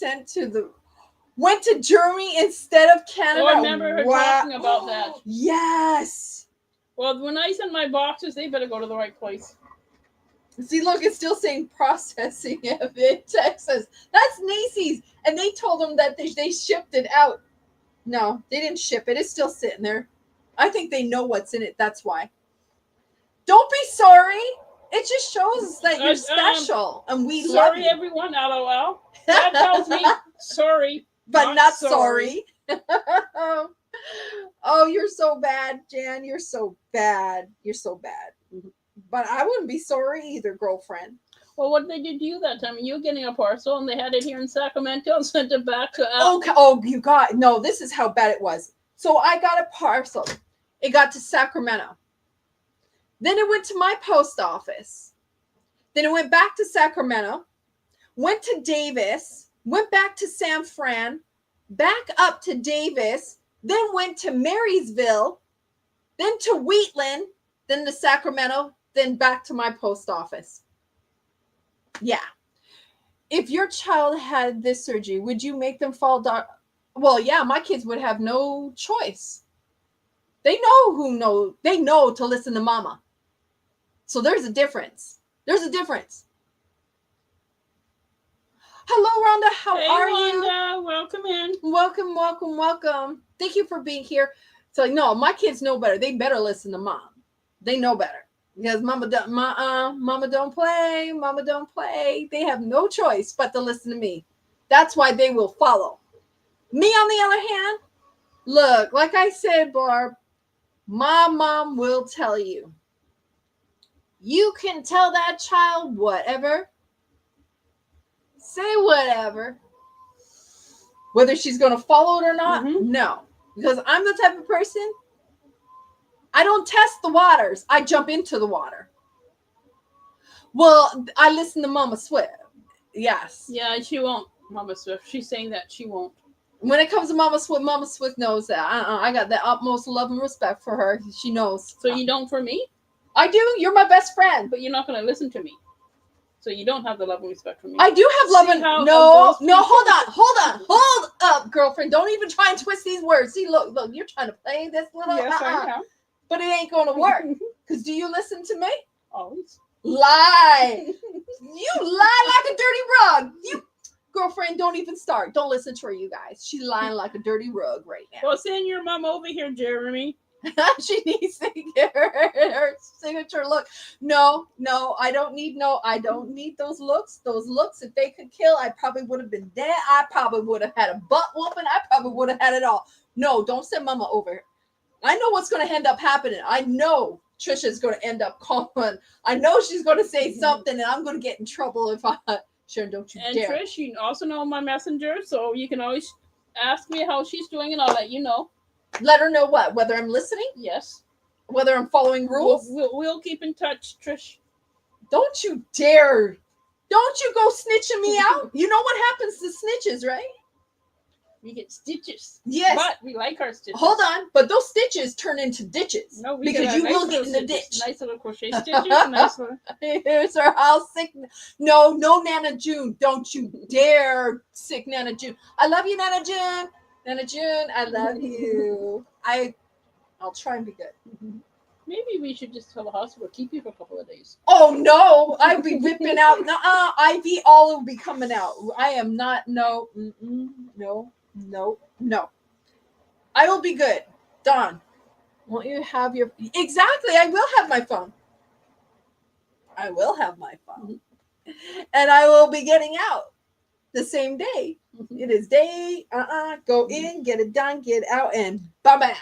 went to Germany instead of Canada. Oh, I remember her talking about that. Yes. Well, when I send my boxes, they better go to the right place. See, look, it's still saying processing of it, Texas. That's Niecy's. And they told them that they shipped it out. No, they didn't ship it. It's still sitting there. I think they know what's in it. That's why. Don't be sorry. It just shows that you're special. And we love you. Sorry, everyone. LOL. That tells me sorry. But not sorry. Oh, you're so bad, Jan. You're so bad. You're so bad. But I wouldn't be sorry either, girlfriend. Well, what did they do to you that time? You were getting a parcel and they had it here in Sacramento and sent it back to Okay. Oh, no, this is how bad it was. So I got a parcel. It got to Sacramento. Then it went to my post office. Then it went back to Sacramento. Went to Davis. Went back to San Fran. Back up to Davis. Then went to Marysville. Then to Wheatland. Then to Sacramento. Then back to my post office. Yeah. If your child had this surgery, would you make them fall down? Well, yeah, my kids would have no choice. They know to listen to mama. So there's a difference. Hello, Rhonda. How are you? Rhonda, welcome in. Welcome. Thank you for being here. So, no, my kids know better. They better listen to mom. They know better. Because mama don't play. They have no choice but to listen to me. That's why they will follow. Me, on the other hand, look, like I said, Barb, My mom will tell you. You can tell that child whatever, say whatever, whether she's going to follow it or not. No, because I'm the type of person, I don't test the waters, I jump into the water. Well, I listen to Mama Swift. Yes. Yeah, she won't, Mama Swift. She's saying that she won't. When it comes to Mama Swift knows that. I got the utmost love and respect for her. She knows. So you don't for me? I do. You're my best friend. But you're not going to listen to me. So you don't have the love and respect for me. I do have love and... No, hold up, girlfriend. Don't even try and twist these words. See, look, you're trying to play this little... Yes, I am. But it ain't going to work. Because do you listen to me? Always. Lie. You lie like a dirty rug. You... Girlfriend, don't even start. Don't listen to her, you guys. She's lying like a dirty rug right now. Well, send your mom over here, Jeremy. She needs to get her signature look. No, I don't need those looks. Those looks, if they could kill, I probably would have been dead. I probably would have had a butt whooping. I probably would have had it all. No, don't send mama over here. I know what's going to end up happening. I know Trisha's going to end up calling. I know she's going to say something, and I'm going to get in trouble if I... Sharon, don't you dare. And Trish, you also know my messenger, so you can always ask me how she's doing, and I'll let you know. Let her know what? Whether I'm listening? Yes. Whether I'm following rules? We'll keep in touch, Trish. Don't you dare. Don't you go snitching me out. You know what happens to snitches, right? We get stitches. Yes. But we like our stitches. Hold on. But those stitches turn into ditches. No, because you will get in the ditch. Nice little crochet stitches. Nice little... Here's her house sick. No, Nana June. Don't you dare sick Nana June. I love you, Nana June. Nana June, I love you. I'll try and be good. Maybe we should just tell the hospital keep you for a couple of days. Oh no, I'd be whipping out. IV all will be coming out. I am not. No. No. I will be good. Dawn, won't you have your... Exactly, I will have my phone. I will have my phone. And I will be getting out the same day. It is day, go in, get it done, get out, and bam, bam.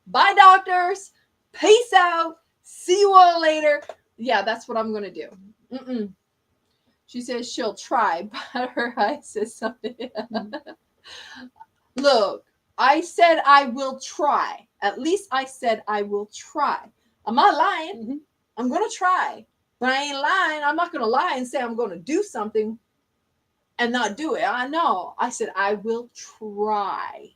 Bye, doctors. Peace out. See you all later. Yeah, that's what I'm going to do. She says she'll try, but her eyes says something. Look, I said I will try. At least I said I will try. I'm not lying. I'm going to try. But I ain't lying. I'm not going to lie and say I'm going to do something and not do it. I know. I said I will try.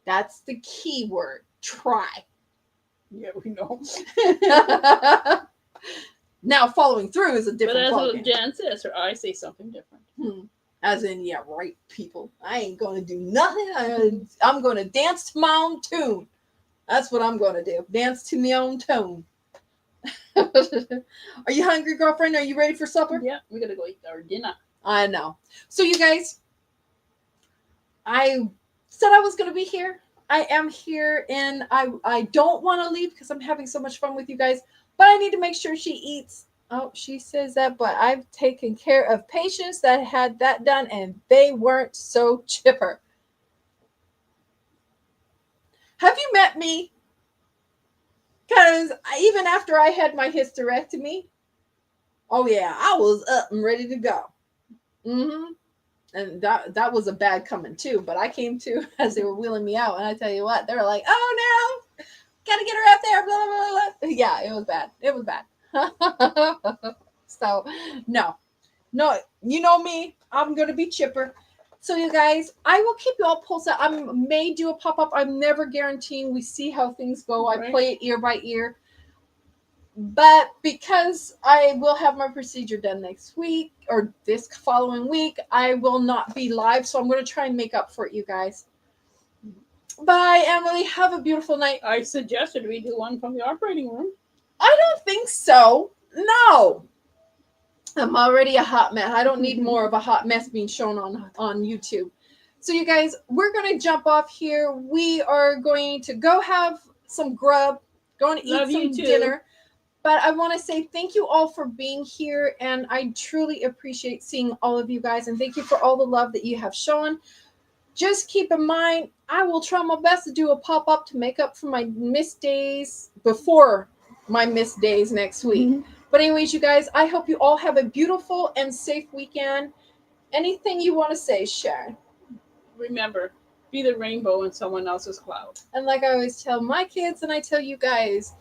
That's the key word. Try. Yeah, we know. Now, following through is a different ballgame. But as Jan says, her eyes say something different. As in, yeah, right, people. I ain't going to do nothing. I'm going to dance to my own tune. That's what I'm going to do. Dance to my own tune. Are you hungry, girlfriend? Are you ready for supper? Yeah, we got to go eat our dinner. I know. So, you guys, I said I was going to be here. I am here, and I don't want to leave because I'm having so much fun with you guys, but I need to make sure she eats. Oh, she says that, but I've taken care of patients that had that done, and they weren't so chipper. Have you met me? Because even after I had my hysterectomy, oh yeah, I was up and ready to go. And that was a bad coming too, but I came to as they were wheeling me out, and I tell you what, they were like, "Oh no, gotta get her out there." Blah blah blah. Yeah, it was bad. It was bad. So no, you know me. I'm gonna be chipper. So you guys, I will keep you all posted. I may do a pop up. I'm never guaranteeing. We see how things go. I play it ear by ear. But because I will have my procedure done next week or this following week, I will not be live. So I'm going to try and make up for it, you guys. Bye, Emily. Have a beautiful night. I suggested we do one from the operating room. I don't think so. No. I'm already a hot mess. I don't need more of a hot mess being shown on YouTube. So you guys, we're going to jump off here. We are going to go have some grub, going to eat some dinner. But I want to say thank you all for being here, and I truly appreciate seeing all of you guys, and thank you for all the love that you have shown. just keep in mind, I will try my best to do a pop-up to make up for my missed days before my missed days next week. Mhm. But anyways, you guys, I hope you all have a beautiful and safe weekend. Anything you want to say, Sharon? Remember, be the rainbow in someone else's cloud. And like I always tell my kids and I tell you guys,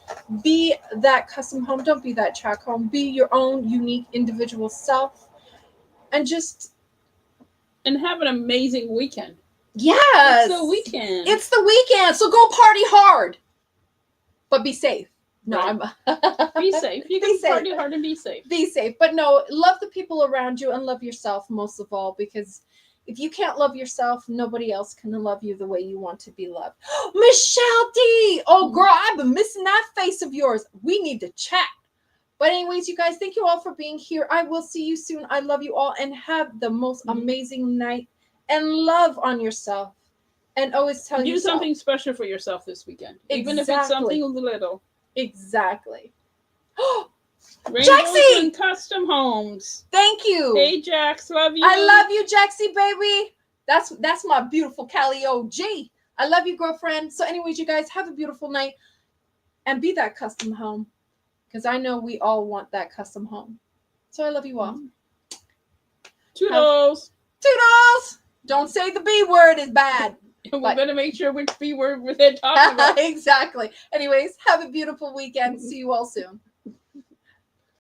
be that custom home. Don't be that track home. Be your own unique individual self. And just... And have an amazing weekend. Yes. It's the weekend. It's the weekend. So go party hard. But be safe. No, Right. I'm Be safe. You Be can safe. party hard and be safe. Be safe. But no, love the people around you and love yourself most of all, because if you can't love yourself, nobody else can love you the way you want to be loved. Michelle D! Oh, girl, I've been missing that face of yours. We need to chat. But anyways, you guys, thank you all for being here. I will see you soon. I love you all, and have the most amazing night, and love on yourself. And always tell Do yourself something special for yourself this weekend. Even if it's Exactly. something little. exactly. Rainbows Jaxie! and custom homes. Thank you. Hey, Jax, love you. I love you, Jaxie, baby. That's my beautiful Cali OG. I love you, girlfriend. So anyways, you guys, have a beautiful night and be that custom home, because I know we all want that custom home. So I love you all. Toodles. Toodles! Don't say the B word is bad. We Bye. better make sure which B word we're talking about. Exactly. Anyways, have a beautiful weekend. See you all soon.